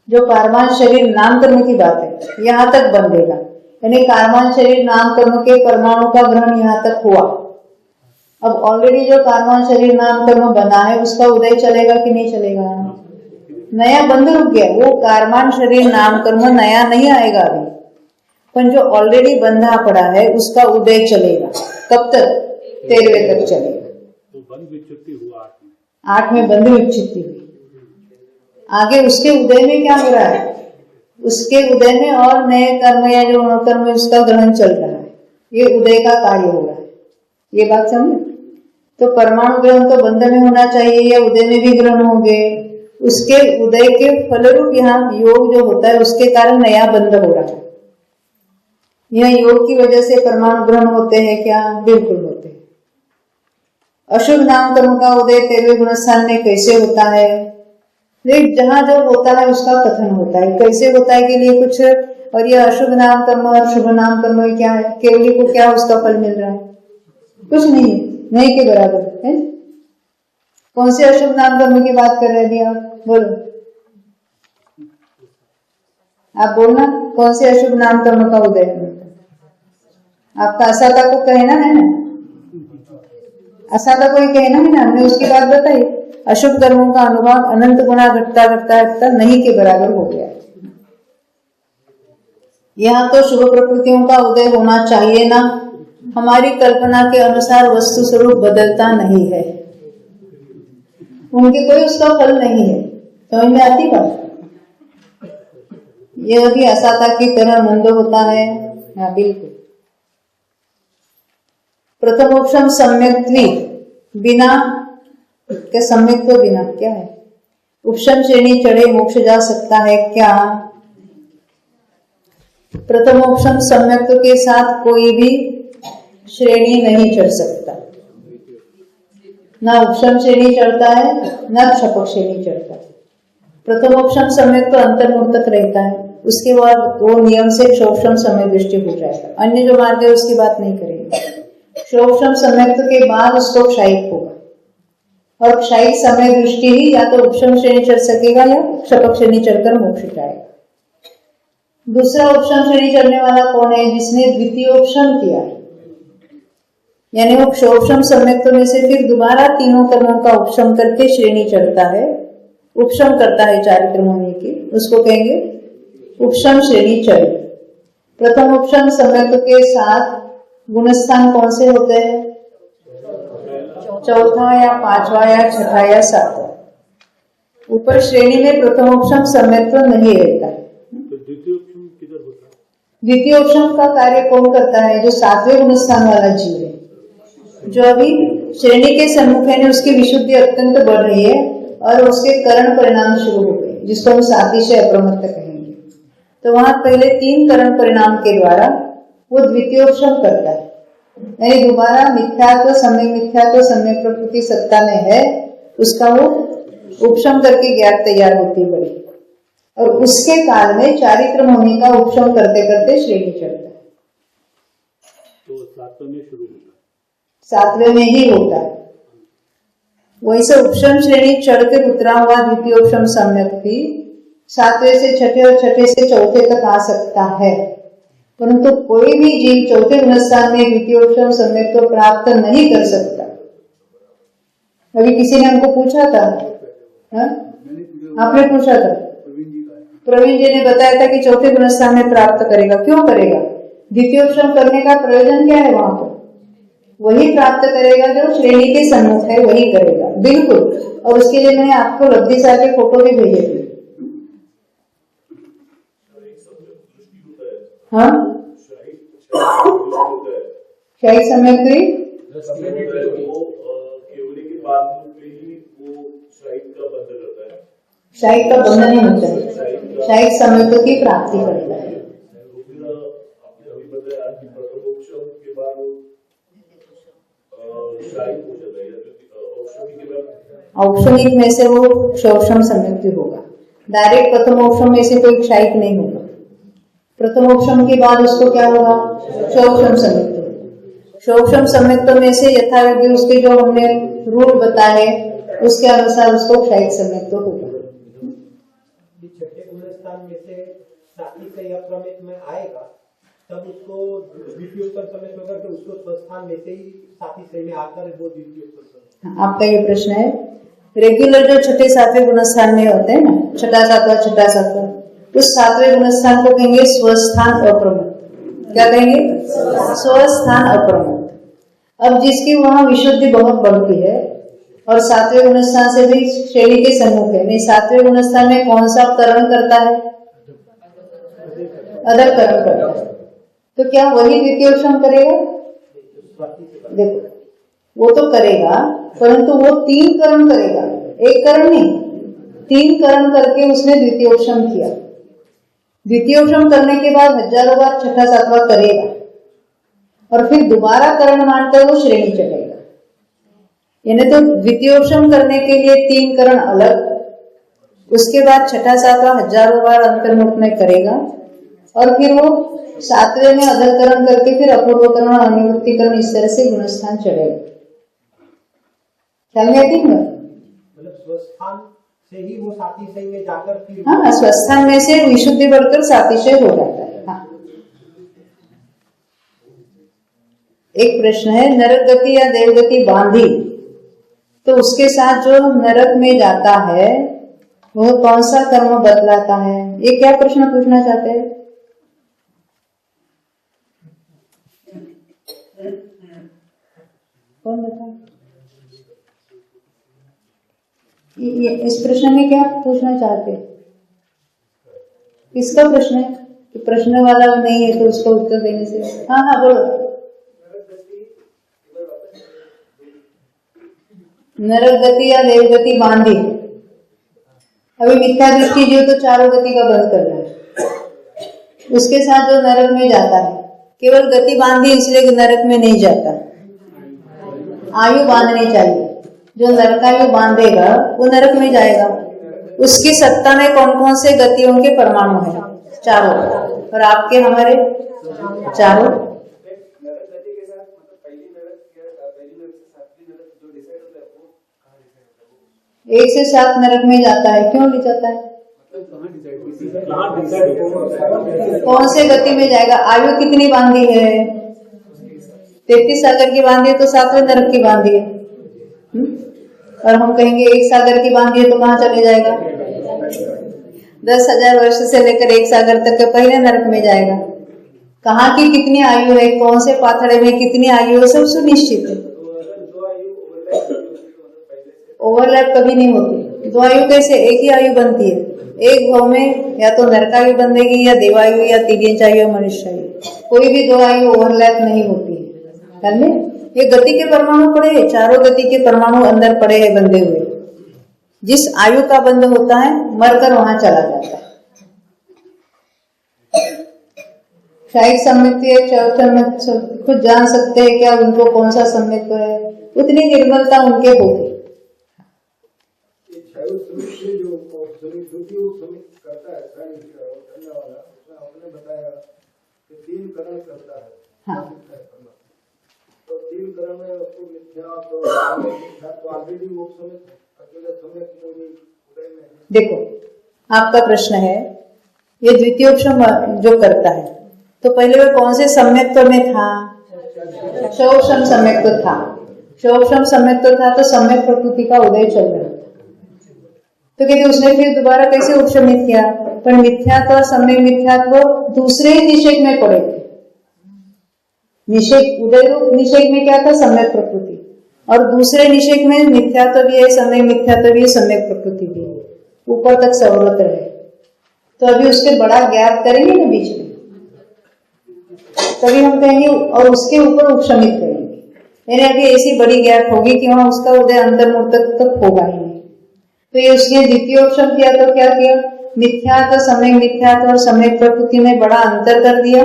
जो कारमान शरीर नाम कर्म की बात है यहां तक बंधेगा। यानी कारमान शरीर नाम कर्म के परमाणु का ग्रहण यहां तक हुआ। अब ऑलरेडी जो कारमान शरीर नाम कर्म बना है उसका उदय चलेगा कि नहीं चलेगा? नया बंध रुक गया। वो कारमान शरीर नाम कर्म नया नहीं आएगा अभी, पर जो ऑलरेडी बंधा पड़ा है उसका उदय चलेगा। कब तक? 13वें तक चलेगा। तो बंध विच्छित्ति हुआ 8 में बंध विच्छित्ति हुई। आगे उसके उदय में क्या हो रहा है? उसके उदय में और नए कर्म या जो कर्म उसका ग्रहण चल रहा है। ये उदय का कार्य हो रहा है। ये बात समझे? तो परमाणु ग्रहण तो बंध में होना चाहिए या उदय में भी ग्रहण होंगे। उसके उदय के फलरूप यहाँ योग जो होता है उसके कारण नया बंध हो रहा है। यह योग की वजह से परमाणु ग्रहण होते हैं क्या? बिल्कुल होते हैं। अशुभ नाम कर्म का उदय 13वें गुणस्थान में कैसे होता है? देख, जहां जो होता है उसका कथन होता है। कैसे होता है के लिए कुछ, और यह अशुभ नाम कर्म और शुभ नाम कर्म क्या है? केवली को क्या उसका फल मिल रहा है? कुछ नहीं, नहीं के बराबर है। कौन से अशुभ नाम कर्म की बात कर रहे थे आप? बोलो, आप बोलना, कौन से अशुभ नाम कर्म का उदय है? आपका असाता को कहना है ना, असाता को ही कहना है ना। हमने उसकी बात बताई। अशुभ कर्मों का अनुभाग अनंत गुना घटता घटता घटता नहीं के बराबर हो गया। यहाँ तो शुभ प्रकृतियों का उदय होना चाहिए ना। हमारी कल्पना के अनुसार वस्तु स्वरूप बदलता नहीं है, उनके कोई उसका फल नहीं है। समझ में आती बात? यह भी असाता की तरह मंद होता है। हाँ, बिल्कुल। प्रथमोक्षम सम्यक्त्वी बिना क्या? सम्यक तो बिना क्या है? उपशम श्रेणी चढ़े मोक्ष जा सकता है क्या? प्रथमोक्षम सम्यक के साथ कोई भी श्रेणी नहीं चढ़ सकता। ना उपशम श्रेणी चढ़ता है ना क्षपक श्रेणी चढ़ता है। प्रथमोक्षम सम्यक तो अंतर्मुख तक रहता है। उसके बाद वो नियम से क्षोभशम समय दृष्टि हो जाएगा। अन्य जो मार्ग है उसकी बात नहीं करेंगे। क्षोभशम समय के बाद उसको क्षयिक होगा, और क्षयिक समय दृष्टि ही या तो उपशम श्रेणी चढ़ सकेगा या क्षपक श्रेणी चढ़कर मोक्ष जाएगा। दूसरा उपशम श्रेणी चढ़ने वाला कौन है? जिसने द्वितीयोपशम किया है, यानी वो क्षोभशम सम्यक्त्व में से फिर दोबारा तीनों कर्मों का उपशम करके श्रेणी चढ़ता है, उपशम करता है चारित्र मुनि की, उसको कहेंगे उपशम श्रेणी चढ़। प्रथम उपशम सम्यक्त्व के साथ गुणस्थान कौन से होते हैं? चौथा या पांचवा या छठा या सातवां। ऊपर श्रेणी में प्रथम उपशम सम्यक्त्व नहीं रहता है। तो द्वितीय उपशम किधर होता है? द्वितीय उपशम का कार्य कौन करता है? जो सातवें गुणस्थान वाला जीव है, जो अभी श्रेणी के सम्मुख है, उसकी विशुद्धि अत्यंत बढ़ रही है और उसके करण परिणाम शुरू हो गए, जिसको हम सातिशय अप्रमत्त कहेंगे। तो वहां पहले 3 करण परिणाम के द्वारा वो द्वितीयोपशम करता है, यानी दोबारा मिथ्यात्व सम्यक प्रकृति सत्ता में है, उसका वो उपशम करके ज्ञात तैयार होती बड़ी, और उसके काल में चारित्र मुनि का उपशम करते करते श्रेणी चढ़ता है। तो सातवें में शुरू होता है, सातवें में ही होता है। वैसे उपशम श्रेणी चढ़कर उतरा हुआ द्वितीयोपशम सम्यक भी सातवें से छठे और छठे से चौथे तक आ सकता है, परंतु कोई भी जीव चौथे गुणस्थान में द्वितीयोपशम सम्यक को प्राप्त नहीं कर सकता। अभी किसी ने हमको पूछा था, आपने पूछा था, प्रवीण जी ने बताया था कि चौथे गुणस्थान में प्राप्त करेगा। क्यों करेगा? द्वितीयोपशम करने का प्रयोजन क्या है? वहां पर वही प्राप्त करेगा जो श्रेणी के सम्मुख है, वही करेगा बिल्कुल। और उसके लिए मैंने आपको लब्धि सार के फोटो भी भेजे थे। हाँ, शाही सम्यक शाही का बंधन नहीं होता है, शाही सम्यक की प्राप्ति करता है। औक्षणिक में से वो क्षोभशम सम्यक्ति होगा। डायरेक्ट प्रथमोपशम में से कोई क्षयिक नहीं होगा। प्रथमोपशम के बाद उसको क्या होगा? क्षोभशम सम्यक्ति। क्षोभशम सम्यक्त्व में से यथायोग्य उसके जो हमने रूल बताए उसके अनुसार उसको क्षयिक सम्यक्त्व होगा। छठे गुणस्थान में से सात्विक या अप्रमित में आएगा, तब उसको द्वितीयोपशम सम्यक्त्व होगा, तो उसको स्वस्थान में से ही सात्विक में आकर वो द्वितीयोपशम। आपका ये प्रश्न है। रेगुलर जो छठे सातवें गुणस्थान में होते हैं ना, छठा सातवां, उस सातवें गुणस्थान को कहेंगे स्वस्थान अप्रमत्त। क्या कहेंगे? स्वस्थान अप्रमत्त। अब जिसकी वहां विशुद्धि बहुत बढ़ती है और सातवें गुणस्थान से भी श्रेणी के सम्मुख है, नहीं सातवें गुणस्थान में कौन सा करण करता है? अदर करण करता है। तो क्या वही द्वितीयोपशम करेगा? देखो, वो तो करेगा, परंतु वो 3 करण करेगा, 1 करण नहीं, 3 करण करके उसने द्वितीयोपशम किया। द्वितीयोपशम करने के बाद हजारों बार छठा सातवां करेगा और फिर दोबारा करण मानते हुए श्रेणी चढ़ेगा। यानी तो द्वितीयोपशम करने के लिए 3 करण अलग, उसके बाद छठा सातवां हजारों बार अंतर्मुख में करेगा और फिर वो सातवें में अधरकरण करके फिर अपूर्वकरण अनिवृत्तिकरण इस तरह से गुणस्थान चढ़ेगा। ख्याल में आती है? मतलब स्वस्थान से ही वो सातिशय में जाकर फिर, हाँ, स्वस्थान में से विशुद्धि बढ़कर सातिशय हो जाता है। हाँ। एक प्रश्न है, नरक गति या देवगति बांधी तो उसके साथ जो नरक में जाता है वह कौन सा कर्म बतलाता है? ये क्या प्रश्न पूछना चाहते हैं? कौन बता? इस प्रश्न में क्या पूछना चाहते हैं? किसका प्रश्न है? कि प्रश्न वाला नहीं है तो उसका उत्तर देने से। हाँ हाँ बोलो। नरक गति या देव गति बांधी। अभी मिथ्या दृष्टि जीव तो चारों गति का बंद करना है। उसके साथ जो नरक में जाता है केवल गति बांधी इसलिए नरक में नहीं जाता, आयु बांधनी चाहिए। जो नरकायु बांधेगा वो नरक में जाएगा। उसकी सत्ता में कौन कौन से गतियों के परमाणु है? चारों, और आपके हमारे चारों। नरक गति के साथ मतलब पहली नरक से सातवीं नरक जो डिसाइड होता है वो कहाँ डिसाइड होता है? 1 से 7 नरक में जाता है। क्यों ले जाता है? मतलब कहाँ डिसाइड कौन से गति में जाएगा? आयु कितनी बांधी है? 33 सागर की बांधी है तो 7वें नरक की बांधी है। और हम कहेंगे 1 सागर की बांधी है तो कहाँ चले जाएगा? 10,000 वर्ष से लेकर 1 सागर तक के पहले नरक में जाएगा। कहाँ की कितनी आयु है, कौन से पाथड़े में कितनी आयु है, सब सुनिश्चित है। ओवरलैप कभी नहीं होती। 2 आयु कैसे? एक ही आयु बनती है। एक भाव में या तो नरकायु बनेगी या देवायु या तिर्यंच आयु या मनुष्य आयु। कोई भी 2 आयु ओवरलैप नहीं होती है। ख्याल में ये गति के परमाणु पड़े हैं, चारों गति के परमाणु अंदर पड़े हैं बंधे हुए। जिस आयु का बंध होता है मरकर वहां चला जाता है। क्षायिक सम्यक्त्व खुद जान सकते हैं क्या उनको कौन सा सम्यक्त्व है, उतनी निर्मलता उनके होगी। आपने बताया कि 3 करण करता है। हाँ। तो 3 करण में उसको मिथ्या तो ऑलरेडी वो समय अकेले समय उदय में। देखो आपका प्रश्न है ये द्वितीयोपशम जो करता है तो पहले वो कौन से सम्यक्त्व में था? क्षोभशम सम्यक्त्व था। क्षोभशम सम्यक्त्व था तो सम्यक प्रकृति का उदय चल रहा था। तो कहते उसने फिर दोबारा कैसे उपशमित किया? पर मिथ्यात्व सम्यक मिथ्यात्व दूसरे ही निषेध में पड़े थे। निषेध उदय रूप निषेध में क्या था? सम्यक प्रकृति। और दूसरे निषेध में मिथ्यात्व भी है, सम्यक मिथ्यात्व भी है, सम्यक प्रकृति भी है, ऊपर तक सर्वत्र है। तो अभी उसके बड़ा गैप करेंगे ना बीच में, तभी हम कहेंगे और उसके ऊपर उपशमित करेंगे। यानी अभी ऐसी बड़ी गैप होगी कि वहां उसका उदय अंतर्मुख तक होगा ही नहीं। तो ये उसने द्वितीयोपशम किया तो क्या किया? मिथ्यात्व सम्यक मिथ्यात्व और सम्यक प्रकृति में बड़ा अंतर कर दिया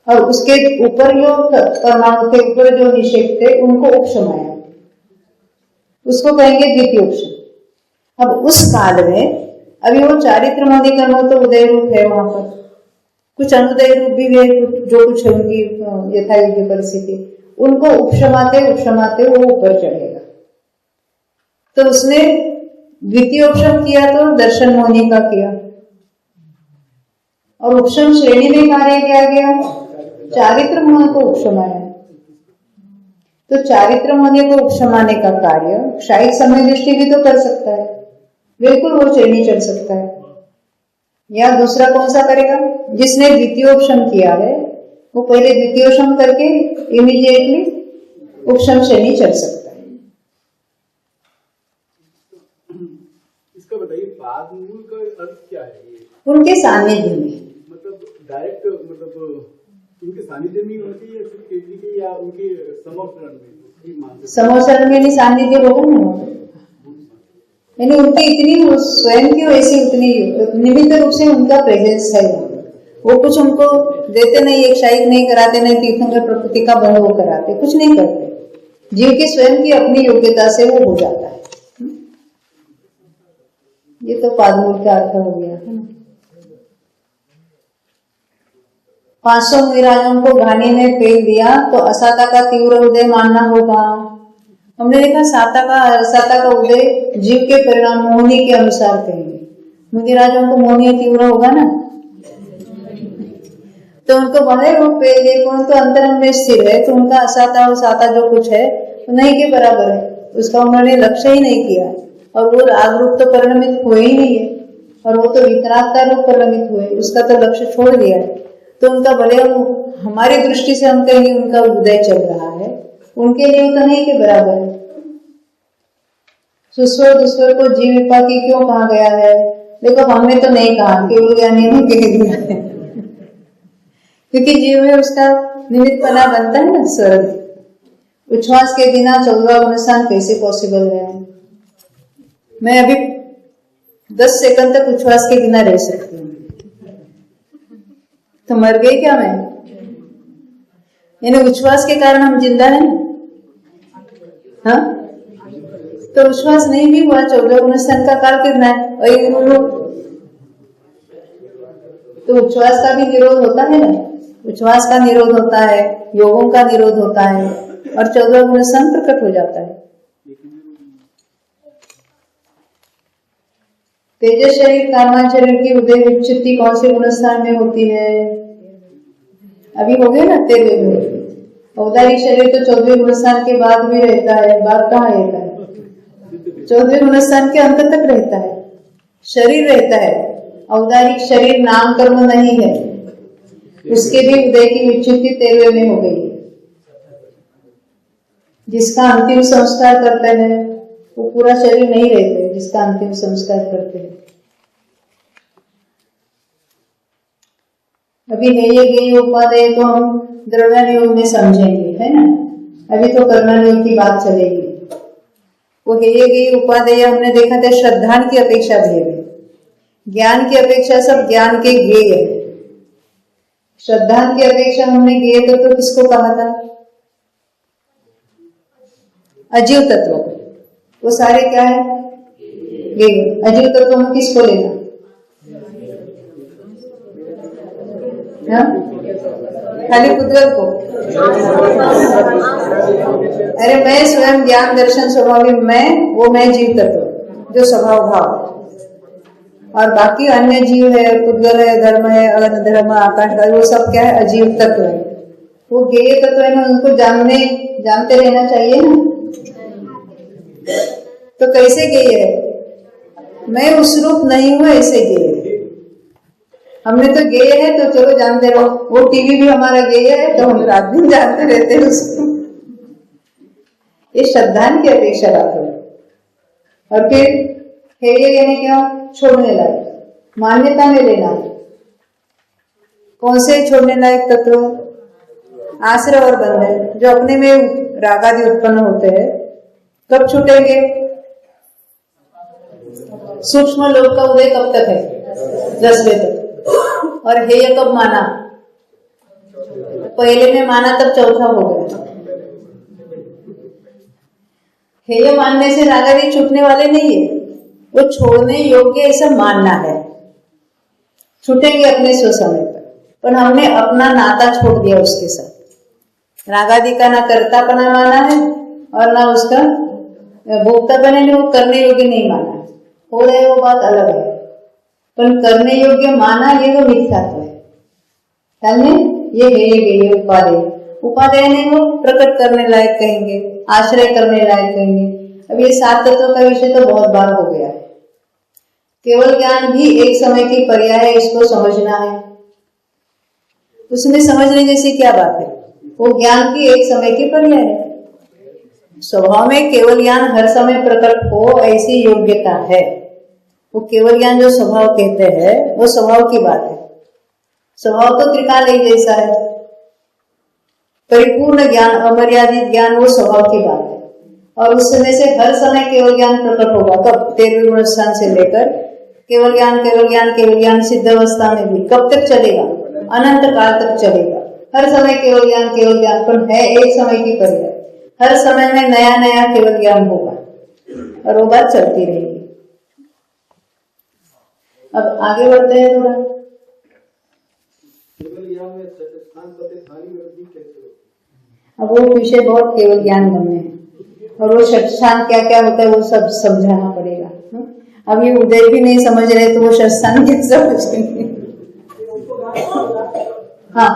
और उसके ऊपर जो परमाणु के ऊपर जो निषेध थे उनको उपशमाया, उसको कहेंगे द्वितीयोपशम। अब उस काल में अभी वो चारित्र मोदी कर्म तो उदय रूप है, वहां पर कुछ अनुदय रूप भी है, जो कुछ है उनकी यथायोग्य परिस्थिति, उनको उपशमाते उपशमाते वो ऊपर चढ़ेगा। तो उसने द्वितीयोपशम किया तो दर्शन मोहनी का किया और उपशम श्रेणी में कार्य किया गया चारित्र मोह को उपशमाया। तो चारित्र मोह को उपशमाने का कार्य क्षायिक समय दृष्टि भी तो कर सकता है, बिल्कुल वो श्रेणी चढ़ सकता है। या दूसरा कौन सा करेगा? जिसने द्वितीयोपशम किया है वो पहले द्वितीयोपशम करके इमीडिएटली उपशम श्रेणी चढ़ सकता है। इसका बताइए पादमूल का अर्थ क्या है? ये उनके सानिध्य में, मतलब डायरेक्ट मतलब उनके सानिध्य में होती है या उनके समोसरण में? समोसरण में नहीं सानिध्य होगा ना, यानी उनकी इतनी स्वयं की वैसी उतनी निमित्त रूप से उनका प्रेजेंस है। वो कुछ उनको देते नहीं, एक शायद नहीं कराते, नहीं तीर्थंकर प्रकृति का बंध वो कराते, कुछ नहीं करते। जीव की स्वयं की अपनी योग्यता से वो हो जाता है। ये तो पादमूल का अर्थ हो गया है ना। 500 मुनिराजों को घानी में फेंक दिया तो असाता का तीव्र उदय मानना होगा। हमने देखा साता का असाता का उदय जीव के परिणाम मोहनी के अनुसार कहेंगे। मुनिराजों को मोहनी तीव्र होगा ना, तो उनको बाह्य रूप पे देखो तो अंतर में स्थिर है, तो उनका असाता और साता जो कुछ है तो नहीं के बराबर है, उसका उन्होंने लक्ष्य ही नहीं किया और वो राग रूप तो परिणमित हुए ही नहीं है और वो तो वितरागता रूप परिणमित हुए, उसका तो लक्ष्य छोड़ दिया है। तो उनका भले हमारी दृष्टि से हम कहेंगे उनका उदय चल रहा है, उनके लिए तो नहीं के बराबर है। सुस्वर दुस्वर को जीव विपाकी क्यों कहा गया है? देखो हमने तो नहीं कहा, केवल ज्ञानी ने कह दिया है क्योंकि जीव में उसका निमित्त बना बनता है ना स्वर्ग। उच्छ्वास के बिना 14वां गुणस्थान कैसे पॉसिबल है? मैं अभी 10 सेकंड तक उच्छ्वास के बिना रह सकती हूँ, तो मर गई क्या मैं? यानी उच्छ्वास के कारण हम जिंदा हैं। हाँ, तो उच्छ्वास नहीं भी हुआ 14 गुणस्थान का काल कितना है? तो उच्छ्वास का भी निरोध होता है ना, उच्छ्वास का निरोध होता है, योगों का निरोध होता है और 14 गुण स्थान प्रकट हो जाता है। तेजस शरीर कामान शरीर की उदय विच्युति कौन से गुण स्थान में होती है? अभी हो गए ना 13वें गुण। औदारिक शरीर तो 14वें गुण स्थान के बाद भी रहता है, बाद कहाँ रहता है? 14वें गुण स्थान के अंत तक रहता है, शरीर रहता है। औदारिक शरीर नाम कर्म नहीं है, उसके भी उदय की विच्युति 13वें में हो गई है। जिसका अंतिम संस्कार करते हैं वो पूरा शरीर नहीं रहते, जिसका अंतिम संस्कार करते हैं। अभी है ये गेय उपादेय तो हम द्रव्यान योग में समझेंगे, है ना। अभी तो कर्मण योग की बात चलेगी। वो है ये गेय उपादेय हमने देखा था, श्रद्धान की अपेक्षा भेद है, ज्ञान की अपेक्षा सब ज्ञान के गेय है। श्रद्धान की अपेक्षा हमने गेय तो किसको कहा था? अजीव तत्व। वो सारे क्या है? गेय। अजीव तत्व में किसको लेना? खाली पुद्गल को? अरे मैं स्वयं ज्ञान दर्शन स्वभावी मैं जीव तत्व जो स्वभाव भाव, और बाकी अन्य जीव है, पुद्गल है, धर्म है, अधर्म, आकाश का, वो सब क्या है? अजीव तत्व है। वो गेय तत्व है ना, उनको जानते रहना चाहिए ना। तो कैसे गेय है? मैं उस रूप नहीं हूं, ऐसे गेय है। हमने तो गेय है तो चलो जानते रहो, वो टीवी भी हमारा गेय है तो हम रात दिन जानते रहते हैं उसको। ये श्रद्धान की अपेक्षा रखो। और फिर हेय यानी क्या? छोड़ने लायक, मान्यता में लेना। कौन से छोड़ने लायक तत्व? आश्रय और बंधन, जो अपने में राग आदि उत्पन्न होते हैं। कब छूटेंगे? सूक्ष्म लोक का उदय कब तक है? 10वें तक। और हेय कब माना? पहले में माना तब चौथा हो गया। हेय मानने से राग आदि छूटने वाले नहीं है, वो छोड़ने योग्य ऐसा मानना है। छूटेंगे अपने स्व समय पर हमने अपना नाता छोड़ दिया उसके साथ। राग आदि का ना कर्तापना माना है और ना उसका भोक्तापन है, वो करने योग्य नहीं माना है। हो रहे वो बात अलग है, पर करने योग्य माना ये तो मिथ्यात्व है। ये गेय उपादेय। उपादेय नहीं, वो प्रकट करने लायक कहेंगे, आश्रय करने लायक कहेंगे। अब ये 7 तत्वों का विषय तो बहुत बार हो गया है। केवल ज्ञान भी एक समय की पर्याय है, इसको समझना है। उसमें समझने जैसी क्या बात है? वो ज्ञान की एक समय की पर्याय है। स्वभाव में केवल ज्ञान हर समय प्रकट हो ऐसी योग्यता है। वो केवल ज्ञान जो स्वभाव कहते हैं वो स्वभाव की बात है। स्वभाव तो त्रिकाल एक जैसा है। परिपूर्ण ज्ञान, अमर्यादित ज्ञान वो स्वभाव की बात है। और उस समय से हर समय केवल ज्ञान प्रकट होगा। कब? 13वें गुण स्थान से लेकर केवल ज्ञान केवल ज्ञान केवल ज्ञान सिद्ध अवस्था में भी कब तक चलेगा? अनंत काल तक चलेगा। हर समय केवल ज्ञान, पर है एक समय की पर्याय। हर समय में नया नया केवल ज्ञान होगा और वो बात चलती रहेगी। अब आगे बढ़ते हैं थोड़ा। अब वो विषय बहुत केवल ज्ञान बनने हैं और वो षष्ठांग क्या क्या होता है वो सब समझाना पड़ेगा। अब ये उदय भी नहीं समझ रहे तो वो षष्ठांग कैसे समझेंगे? हाँ,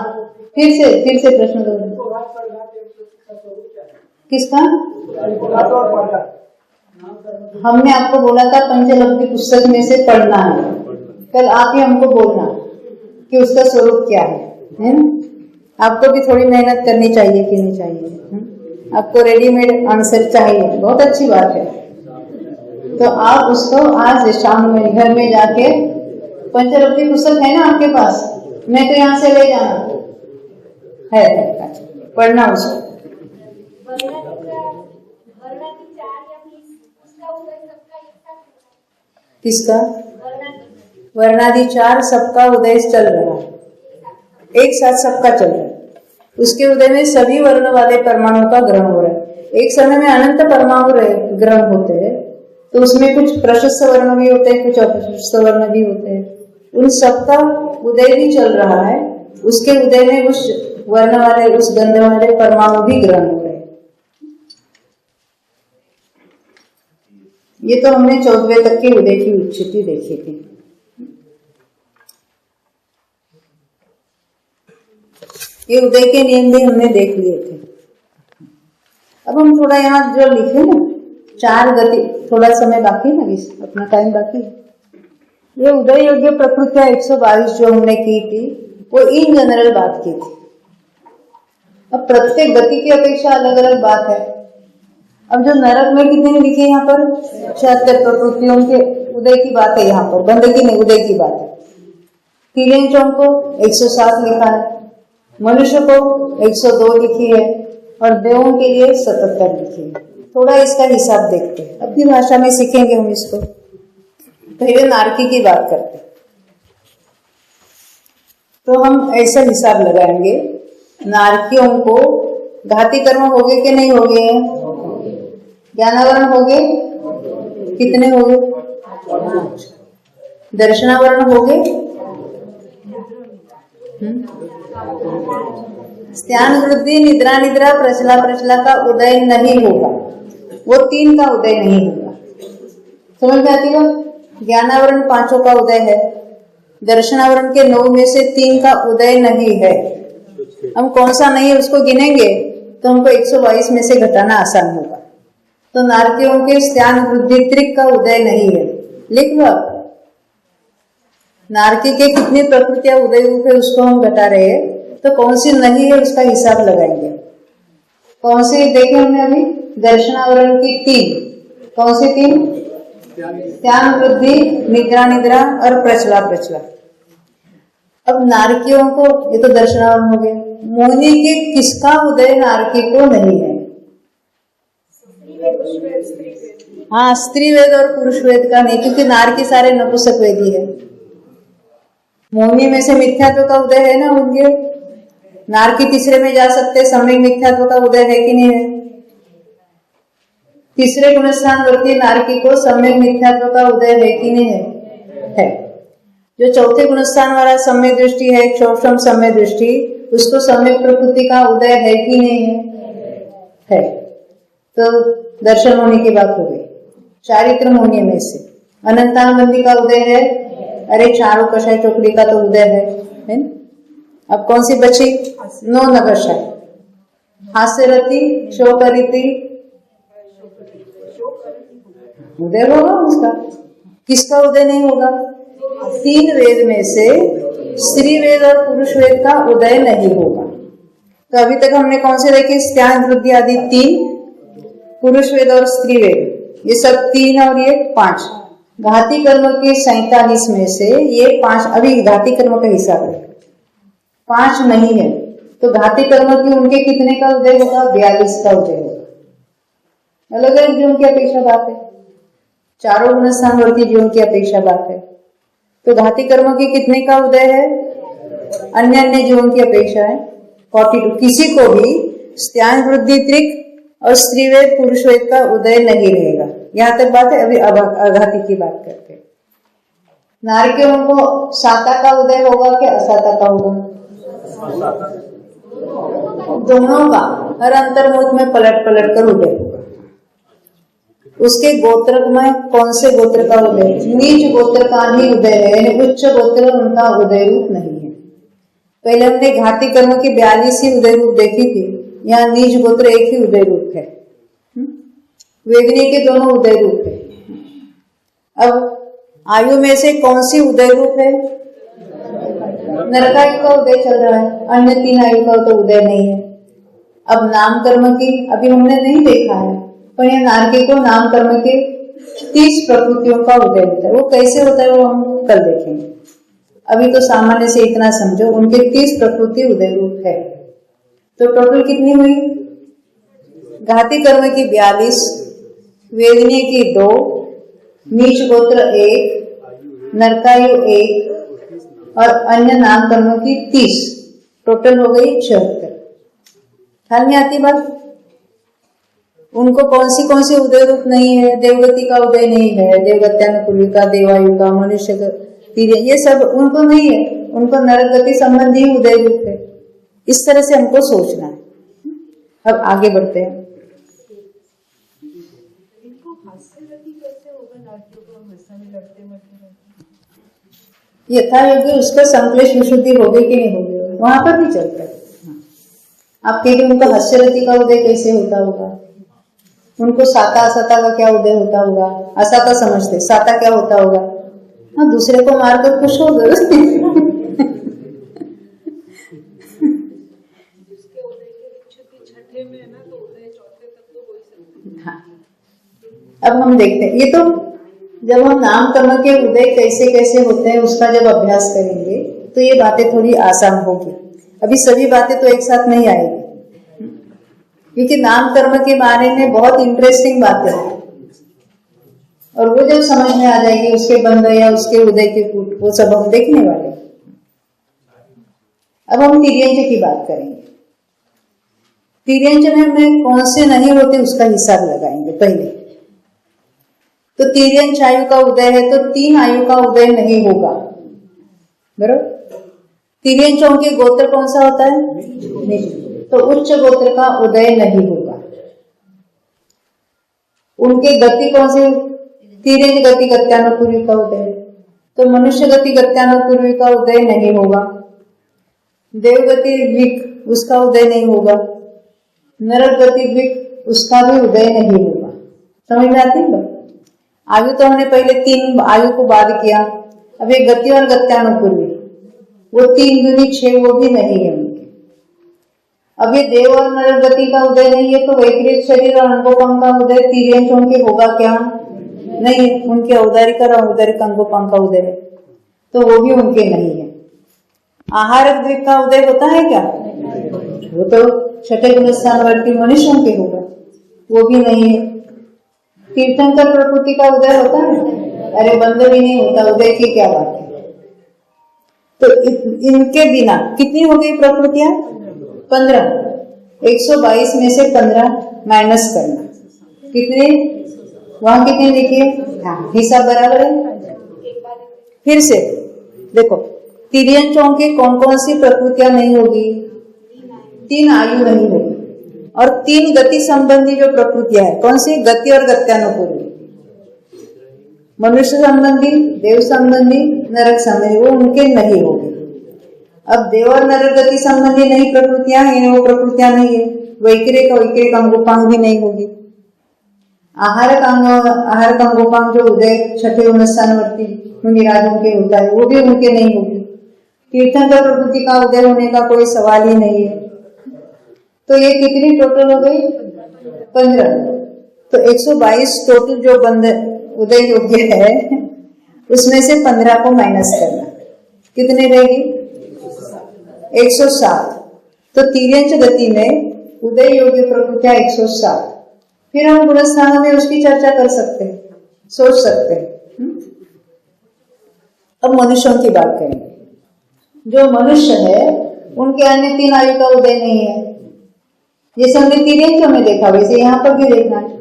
फिर से प्रश्न करो। किसका? हमने आपको बोला था पंचलब्धि पुस्तक में से पढ़ना है। कल आप ही हमको बोलना कि उसका स्वरूप क्या है ना? आपको भी थोड़ी मेहनत करनी चाहिए कि नहीं चाहिए? आपको रेडीमेड आंसर चाहिए, बहुत अच्छी बात है। तो आप उसको आज शाम में घर में जाके, पंचलब्धि पुस्तक है ना आपके पास? मैं तो यहाँ से ले जाना है, पढ़ना उसको। किसका? वर्णादि 4 सबका उदय चल रहा है, एक साथ सबका चल रहा है। उसके उदय में सभी वर्ण वाले परमाणु का ग्रहण हो रहा है। एक समय में अनंत परमाणु ग्रहण होते हैं, तो उसमें कुछ प्रशस्त वर्ण भी होते हैं, कुछ अप्रशस्त वर्ण भी होते हैं। उन सबका उदय भी चल रहा है, उसके उदय में उस वर्ण वाले, उस गंध वाले परमाणु भी ग्रहण हो रहे हैं। ये तो हमने 14वें तक के उदय की स्थिति देखी थी। ये उदय के नियम भी हमने देख लिए थे। अब हम थोड़ा यहाँ जो लिखे ना 4 गति, थोड़ा समय बाकी है, अपना टाइम बाकी है। ये उदय योग्य प्रकृतियां 122 जो हमने की थी वो इन जनरल बात की थी। अब प्रत्येक गति की अपेक्षा अलग अलग बात है। अब जो नरक में कितने लिखे यहाँ पर 76 प्रकृतियों के उदय की बात है, यहाँ पर बंद की नहीं, उदय की बात है। कीड़े को 107 लिखा है, मनुष्य को 102 लिखी है और देवों के लिए 77 लिखी है। थोड़ा इसका हिसाब देखते हैं, अपनी भाषा में सीखेंगे हम इसको। पहले नारकी की बात करते हैं, तो हम ऐसा हिसाब लगाएंगे। नारकियों को घाती कर्म हो गए कि नहीं हो गए? ज्ञानावरण हो गए, कितने हो गए? दर्शनावरण हो गए, स्त्यान वृद्धि, निद्रा निद्रा, प्रचला प्रचला का उदय नहीं होगा, वो 3 का उदय नहीं होगा। समझ में आती है? ज्ञानावरण 5 का उदय है, दर्शनावरण के 9 में से 3 का उदय नहीं है। हम कौन सा नहीं है उसको गिनेंगे तो हमको 122 में से घटाना आसान होगा। तो नारकियों के स्त्यान वृद्धि त्रिक का उदय नहीं है, लिख लो। नारकी के कितनी प्रकृतियां उदय रूप है उसको हम घटा रहे हैं, तो कौन सी नहीं है उसका हिसाब लगाएंगे। कौन सी देखे हमने अभी? दर्शनावरण की 3, कौन सी 3? स्त्यान वृद्धि, निद्रा निद्रा और प्रचला प्रचला। अब नारकियों को, ये तो दर्शनावरण हो गया। मोहिनी के किसका उदय नारकी को नहीं है? हाँ, स्त्री वेद और पुरुष वेद का नहीं, क्योंकि नारकी सारे नपुंसक वेदी है। मोहिनी में से मिथ्यात्व का उदय है ना उनके, नारकी तीसरे में जा सकते, सम्यक मिथ्यात्व का उदय है कि नहीं है? तीसरे गुणस्थान वर्ती नारकी को सम्यक मिथ्यात्व का उदय है कि नहीं है? जो चौथे गुणस्थान वाला सम्यक दृष्टि है, क्षोभम सम्यक दृष्टि, उसको सम्यक प्रकृति का उदय है कि नहीं है? तो दर्शन होने की बात हो गई। चारित्र होने में से अनंतानुबंधी का उदय है, अरे चारों कषाय चोकड़ी का तो उदय है न? अब कौन सी बची? 9 नकषाय, हास्यरति, शोकरिति, उदय होगा उसका। किसका उदय नहीं होगा? 3 वेद में से स्त्री वेद और पुरुष वेद का उदय नहीं होगा। तो अभी तक हमने कौन से देखे? स्त्यान वृद्धि आदि 3, पुरुष वेद और स्त्री वेद, ये सब 3 और ये 5। घाती कर्म के 47 में से ये 5, अभी घाती कर्म का हिसाब है, 5 नहीं है। तो घाती कर्म की उनके कितने का उदय होगा? 42 का उदय होगा। अलग अलग जीवों की अपेक्षा बात है, चारों गुणस्थानवर्ती जीवों की अपेक्षा बात है। तो घाती कर्म की कितने का उदय है? अन्य अन्य जीवों की अपेक्षा है 42। किसी को भी स्त्यान वृद्धि त्रिक और स्त्रीवेद पुरुष वेद का उदय नहीं रहेगा। यहाँ तक बात है। अभी अघाती की बात करते हैं। नारकियों को साता का उदय होगा कि असाता का होगा? दोनों का, हर अंतर्मुख में पलट पलट कर उदय होगा। उसके गोत्र में कौन से गोत्र का उदय? नीच गोत्र का ही उदय है, यानी उच्च गोत्र उनका उदय रूप नहीं है। पहले हमने घाती कर्म की 42 ही उदय रूप देखी थी, यहाँ नीच गोत्र एक ही उदय रूप है। वेगनी के दोनों उदय रूप है। अब आयु में से कौन सी उदय रूप है? नरकायु का उदय चल रहा है, अन्य 3 आयु का तो उदय नहीं है। अब नाम कर्म की अभी हमने नहीं देखा है, पर यह नारकी को नाम कर्म के 30 प्रकृतियों का उदय होता है। वो कैसे होता है वो हम कल देखेंगे। अभी तो सामान्य से इतना समझो, उनके 30 प्रकृति उदय रूप है। तो टोटल कितनी हुई? घाती कर्म की 42, वेदनीय की 2, नीच गोत्र 1, नरकायु 1 और अन्य नाम कर्मों की 30, टोटल हो गई 76। ख्याल में आती बात? उनको कौन सी उदय रूप नहीं है? देवगति का उदय नहीं है, देवगत्यानुपूर्वी का, देवायु का, मनुष्य तिर्यन, ये सब उनको नहीं है, उनको नरक गति संबंधी उदय रूप है। इस तरह से हमको सोचना है। अब आगे बढ़ते हैं। यथा योग्य उसका संक्लेश विशुद्धि हो गई कि नहीं हो गई, वहां पर भी चलता है। आप कहेंगे उनको हास्यरति का उदय कैसे होता होगा, उनको साता असता का क्या उदय होता होगा, असाता समझते, साता क्या होता होगा, हाँ दूसरे को मारकर खुश हो गए। हाँ, अब हम देखते हैं, ये तो जब हम नाम कर्म के उदय कैसे कैसे होते हैं उसका जब अभ्यास करेंगे तो ये बातें थोड़ी आसान होगी। अभी सभी बातें तो एक साथ नहीं आएगी, क्योंकि नाम कर्म के बारे में बहुत इंटरेस्टिंग बातें हैं और वो जब समझ में आ जाएगी उसके बंध या उसके उदय के कूट, वो सब हम देखने वाले। अब हम तिर्यंच की बात करेंगे। तिर्यंच में कौन से नहीं होते उसका हिसाब लगाएंगे पहले। तो तिर्यंच आयु का उदय है तो 3 आयु का उदय नहीं होगा, बराबर। तिर्यंचों के गोत्र कौन सा होता है, तो उच्च गोत्र का उदय नहीं होगा। उनके गति कौन से, तिर्यंच गति गत्यानुपूर्वी का उदय, तो मनुष्य गति गत्यानुपूर्वी का उदय नहीं होगा। देवगति विक उसका उदय नहीं होगा। नरक गति विक उसका भी उदय नहीं होगा। समझ में आती है? आयु तो हमने पहले 3 आयु को बाद किया। अब ये गति और गत्यानुपूर्वी, वो 3 दूनी 6 वो भी नहीं है उनके। अब ये देव और नरक गति का उदय नहीं है तो वैकृत शरीर और अंगोपंग का उदय तिर्यंचों के होगा क्या, नहीं। उनके औदारिक और औदारिक अंगोपंग का उदय है तो वो भी उनके नहीं है। आहारक द्वीप का उदय होता है क्या, वो तो छठे गुण स्थानवर्ती मनुष्यों के होगा, वो भी नहीं है। तीर्थंकर प्रकृति का उदय होता है, अरे बंद भी नहीं होता, उदय की क्या बात है। तो इनके बिना कितनी हो गई प्रकृतियां, 15। 122 में से 15 माइनस करना, कितने, वहां कितने लिखिए, हाँ हिसाब बराबर है। फिर से देखो, तिर्यंचों के कौन कौन सी प्रकृतियां नहीं होगी, 3 आयु नहीं होगी और 3 गति संबंधी जो प्रकृतियां है, कौन सी, गति और गत्यानुपूर्वी, मनुष्य संबंधी, देव संबंधी, नरक संबंधी, वो उनके नहीं होगी। अब देव और नरक गति संबंधी नहीं प्रकृतियां हैं, वो प्रकृतियां नहीं है। वैकृक अंगोपांग भी नहीं होगी। आहारक अंगोपांग जो उदय छठे अनुष्ठानवर्ती मुनिराजों के होता है वो भी उनके नहीं होगी। तीर्थंकर प्रकृति का उदय होने का कोई सवाल ही नहीं है। तो ये कितनी टोटल हो गई, 15। तो 122 टोटल जो बंद उदय योग्य है उसमें से 15 को माइनस करना, कितने रहेगी, 107। तो तिर्यंच गति में उदय योग्य प्रकृतियां 107। फिर हम गुणस्थान में उसकी चर्चा कर सकते हैं, सोच सकते हैं। अब मनुष्यों की बात करेंगे। जो मनुष्य है उनके अन्य 3 आयु का उदय नहीं है, जैसे हमने तिर्यंचों में देखा वैसे यहाँ पर भी देखना है।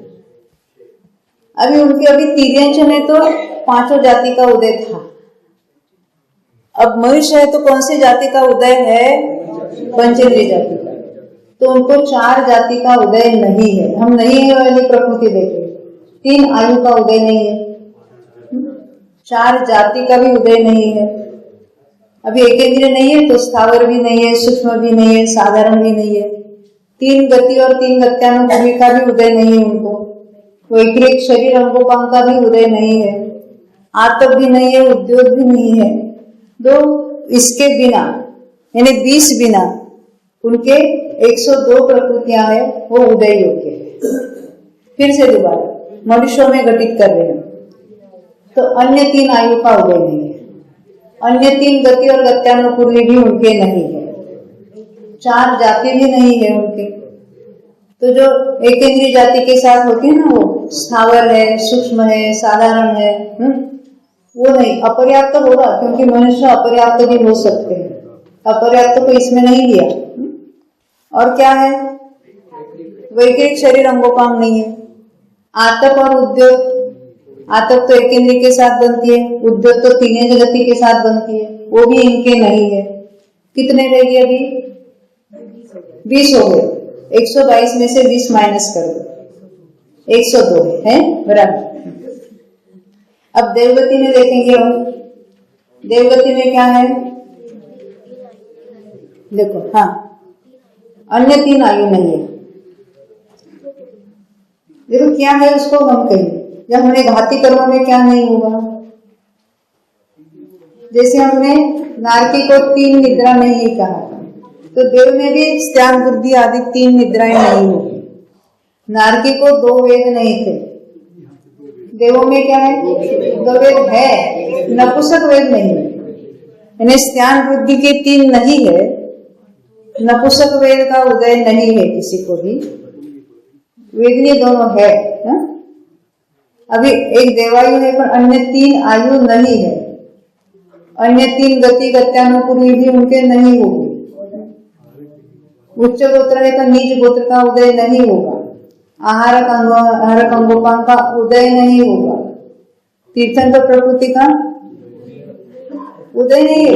अभी उनके तिर्यंच में तो 5 जाति का उदय था। अब मनुष्य है तो कौन सी जाति का उदय है, पंचेंद्रिय जाति का, तो उनको 4 जाति का उदय नहीं है। हम नहीं है वाली प्रकृति देखे, 3 आयु का उदय नहीं है, 4 जाति का भी उदय नहीं है। अभी एक इंद्रिय नहीं है तो स्थावर भी नहीं है, सूक्ष्म भी नहीं है, साधारण भी नहीं है। 3 गति और 3 गत्यानुपूर्वी का भी उदय नहीं है उनको। वैकृत शरीर अंगोपांग का भी उदय नहीं है, आतप भी नहीं है, उद्योग भी नहीं है। तो इसके बिना यानी 20 बिना उनके 102 प्रकृतियां है वो उदय योग्य है। फिर से दोबारा मनुष्यों में घटित कर रहे हैं तो अन्य 3 आयु का उदय नहीं है, अन्य 3 गति और गत्यानुपूर्वी भी उनके नहीं है, 4 जाति भी नहीं है उनके। तो जो एक इंद्रिय जाति के साथ होती है ना, वो स्थावर है, सूक्ष्म है, साधारण है, वो नहीं। अपर्याप्त तो होगा क्योंकि मनुष्य अपर्याप्त भी हो सकते हैं, अपर्याप्त को इसमें नहीं लिया। और क्या है, वैकृत शरीर अंगोपांग नहीं है, आतप और उद्योग आतक तो एक इंद्रिय के साथ बनती है, उद्योग तो तीन गति के साथ बनती है, वो भी इनके नहीं है। कितने रह गए अभी? 20 हो गए। 122 में से 20 माइनस कर दो, 102 है बराबर। अब देवगति में देखेंगे हम, देवगति में क्या है देखो, हाँ अन्य 3 आयु नहीं है। देखो क्या है उसको हम कहेंगे, जब हमने घाती कर्म में क्या नहीं होगा, जैसे हमने नारकी को 3 निद्रा नहीं कहा, तो देव में भी स्त्यान बुद्धि आदि 3 निद्राएं नहीं होगी। नारकी को 2 वेद नहीं थे, देवों में क्या है 2 वेद है, नपुंसक वेद नहीं है। यानी स्त्यान बुद्धि के 3 नहीं है, नपुंसक वेद का उदय नहीं है किसी को भी, वेदनीय दोनों है ना? अभी एक देवायु है पर अन्य 3 आयु नहीं है, अन्य 3 गति गत्यानुपूर्वी भी उनके नहीं होगी। उच्च गोत्र है तो नीच गोत्र का उदय नहीं होगा, आहारक अंगोपांग का उदय नहीं होगा, तीर्थंकर प्रकृति का उदय नहीं है,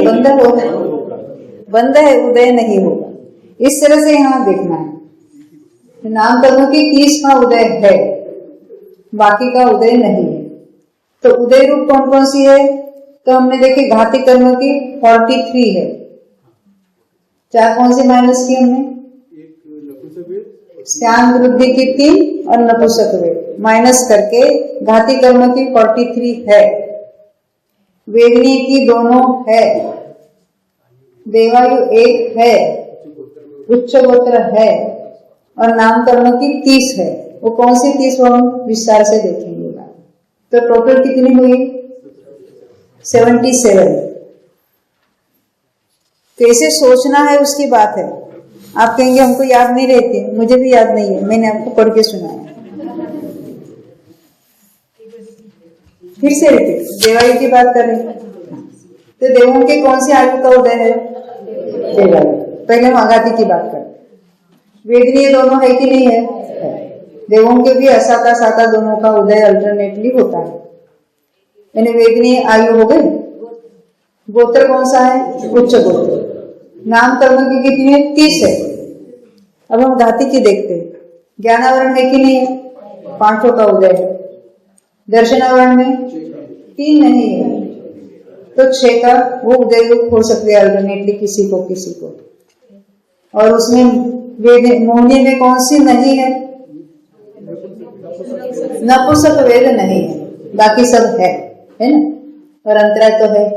बंध है, उदय नहीं होगा। इस तरह से यहाँ देखना है, नाम कर्मों की 30 का उदय है, बाकी का उदय नहीं है। तो उदय रूप कौन कौन सी है, तो हमने देखे घाती कर्म की 43 है, 4 कौन सी माइनस की हमने, स्त्यान वृद्धि की 3 और नपुंसक वेद माइनस करके घाती कर्म की 43 है, वेदनीय की दोनों है, देवायु 1 है, उच्च गोत्र है और नाम कर्म की 30 है। वो कौन सी 30 वो हम विस्तार से देखेंगे। तो टोटल कितनी हुई 77। कैसे सोचना है उसकी बात है। आप कहेंगे हमको याद नहीं रहती, मुझे भी याद नहीं है, मैंने आपको पढ़ के सुनाया। फिर से रिपीट, देवायु की बात करें तो देवों के कौन सी आयु का उदय है, देवायु। पहले हम आगाती की बात करें, वेदनीय दोनों है कि नहीं है, देवों के भी असाता साता दोनों का उदय अल्टरनेटली होता है, यानी वेदनीय आयु हो गई। गोत्र कौन सा है, उच्च गोत्र। नाम कर्म की कितनी है, 30 है। अब हम घाती की देखते हैं, ज्ञानावरण है कि नहीं है, 5 का उदय है। दर्शनावरण में 3 नहीं है, तो 6 का वो उदय रूप हो सकते हैं अल्टरनेटली किसी को किसी को। और उसमें मोहनी में कौन सी नहीं है, नपुंसक वेद नहीं है, बाकी सब है ना, और अंतराय तो है।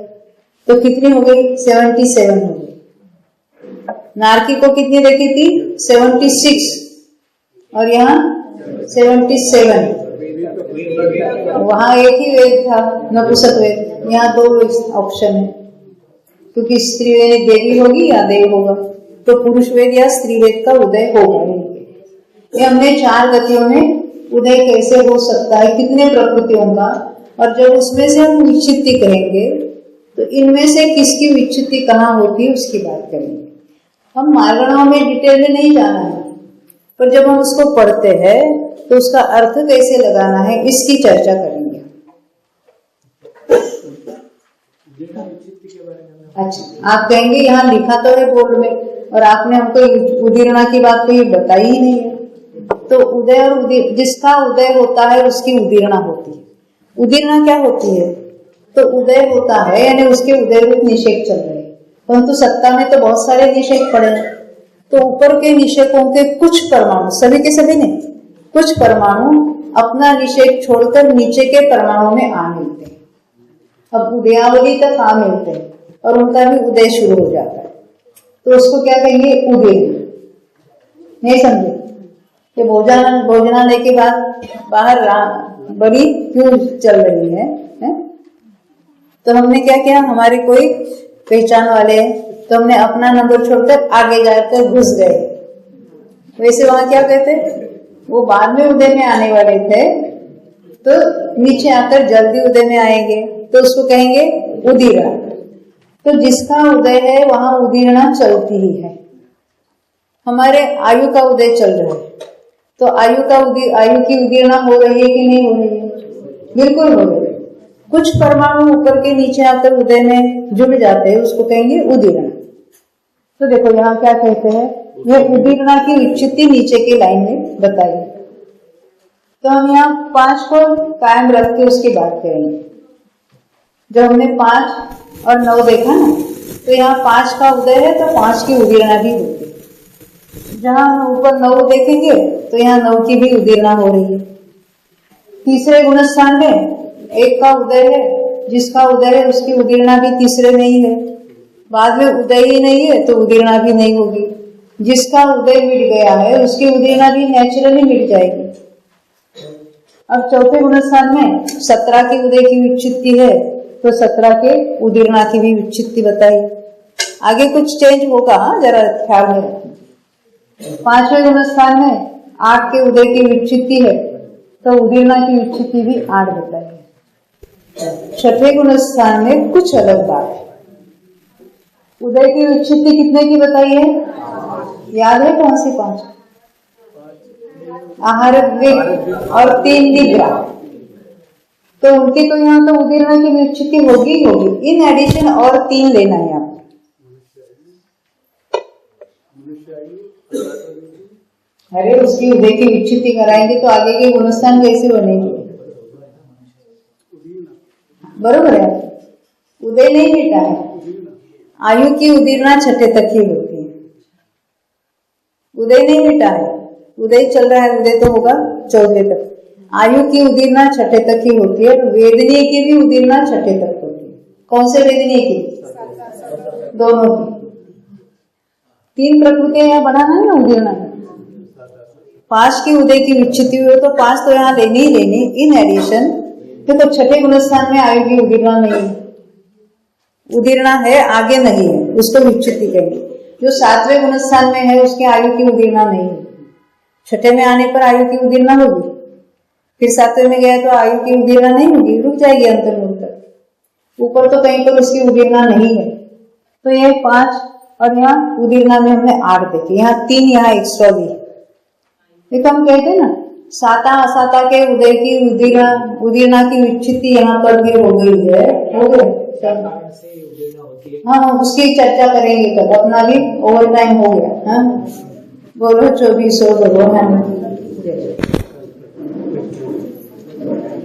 तो कितनी हो गई, 77 हो गई। नारकी को कितनी देखी थी, 76 और यहाँ 77। वहां एक ही वेद था नपुंसक वेद, यहाँ 2 ऑप्शन है, क्योंकि स्त्री वेद देवी होगी या देव होगा, तो पुरुष वेद या स्त्री वेद का उदय होगा। ये हमने 4 गतियों में उदय कैसे हो सकता है, कितने प्रकृतियों का, और जब उसमें से हम विच्छित्ति कहेंगे तो इनमें से किसकी विच्छित्ति कहाँ होती है उसकी बात करेंगे। हम मार्गणाओं में डिटेल में नहीं जाना है, पर जब हम उसको पढ़ते हैं तो उसका अर्थ कैसे लगाना है इसकी चर्चा करेंगे। अच्छा, आप कहेंगे यहाँ लिखा तो है बोर्ड में, और आपने हमको उदीरणा की बात कोई बताई ही नहीं है। तो उदय और जिसका उदय होता है उसकी उदीरणा होती है। उदीरणा क्या होती है, तो उदय होता है यानी उसके उदय रूप निषेक चल रहे हैं, परंतु सत्ता में तो बहुत सारे निषेक पड़े हैं, तो ऊपर के निषेकों के कुछ परमाणु, सभी के सभी नहीं, कुछ परमाणु अपना निषेक छोड़कर नीचे के परमाणु में आ मिलते हैं। अब उदयावली तक आ मिलते हैं और उनका भी उदय शुरू हो जाता है, तो उसको क्या कहेंगे, उदय। नहीं समझे कि भोजनालय के बाद बाहर बड़ी क्यों चल रही है? तो हमने क्या किया, हमारे कोई पहचान वाले हैं तो हमने अपना नंबर छोड़कर आगे जाकर घुस गए। वैसे वहां क्या कहते, वो बाद में उदय में आने वाले थे तो नीचे आकर जल्दी उदय में आएंगे, तो उसको कहेंगे उदीरणा। तो जिसका उदय है वहां उदीरणा चलती ही है। हमारे आयु का उदय चल रहा है, तो आयु की उदीरणा हो रही है कि नहीं हो रही है, बिल्कुल हो गए। कुछ परमाणु ऊपर के नीचे आकर उदय में जुड़ जाते हैं, उसको कहेंगे उदीर्ण। तो देखो यहाँ क्या कहते हैं, ये उदीर्ण की विच्छित्ति नीचे की लाइन में बताइए। तो हम यहाँ 5 को कायम रख के उसकी बात करेंगे। जब हमने 5 और 9 देखा ना, तो यहाँ 5 का उदय है तो 5 की उदीर्ण भी होती है। जहां हम ऊपर 9 देखेंगे तो यहाँ 9 की भी उदीर्ण हो रही है। तीसरे गुणस्थान में 1 का उदय है, जिसका उदय है उसकी उदीर्ण भी तीसरे में ही है। बाद में उदय ही नहीं है तो उदीर्ण भी नहीं होगी। जिसका उदय मिट गया है उसकी उदीर्ण भी नेचुरली मिट जाएगी। अब चौथे गुणस्थान में 17 की उदय की विच्छित्ति है तो 17 के उदीर्ण की भी विच्छित्ति बताई। आगे कुछ चेंज होगा, जरा ख्याल में रखना। 5वें गुणस्थान में 8 के उदय की विच्छित्ति है तो उदीर्ण की विच्छित्ति भी 8 बताई। 6वें गुणस्थान में कुछ अलग बात है। उदय की विच्छित्ति कितने की बताई है? याद है कौन सी 5? आहार और 3 निद्रा। तो उनकी तो यहाँ तो उदीर्ण की विच्छित्ति होगी ही होगी। इन एडिशन और 3 लेना है आपको। अरे उसकी उदय की विच्छित्ति कराएंगे तो आगे के गुणस्थान कैसे बनेंगे? बरोबर है। उदय नहीं मिटा है। आयु की उदीर्ण 6ठे तक ही होती है। उदय नहीं मिटा है, उदय चल रहा है। उदय तो होगा 14 तक। आयु की उदीर्ण 6ठे तक ही होती है। वेदनीय की भी उदीर्ण 6ठे तक होती है। कौन से वेदनीय की? दोनों की। 3 प्रकृतियां यहाँ बढ़ाना है ना उदीर्ण। 5 की उदय की विच्छित्ति हुई तो 5 तो यहाँ लेनी ही लेनी। इन एडिशन देखो 6ठे गुणस्थान में आयु की उदीर्ण नहीं है। उदीर्ण है, आगे नहीं है, उसको विच्छित्ति कहेंगे। जो 7वें गुणस्थान में है उसके आयु की उदीर्ण नहीं है। 6ठे में आने पर आयु की उदीर्ण होगी, फिर 7वें में गया तो आयु की उदीर्ण नहीं होगी, रुक जाएगी अंतर्मुख तक। ऊपर तो कहीं पर उसकी उदीर्ण नहीं है। तो ये 5 और यहाँ उदीर्ण में हमने 8 देखे। यहाँ 3 यहाँ एक्स्ट्रा दी। देखो हम कहते हैं ना, साता असाता के उदय की उदीर्ण की विच्छित्ति यहाँ पर भी हो गई है। हो गए? हाँ, उसकी चर्चा करेंगे कल। अपना भी ओवर टाइम हो गया। हाँ बोलो 24 बोलो।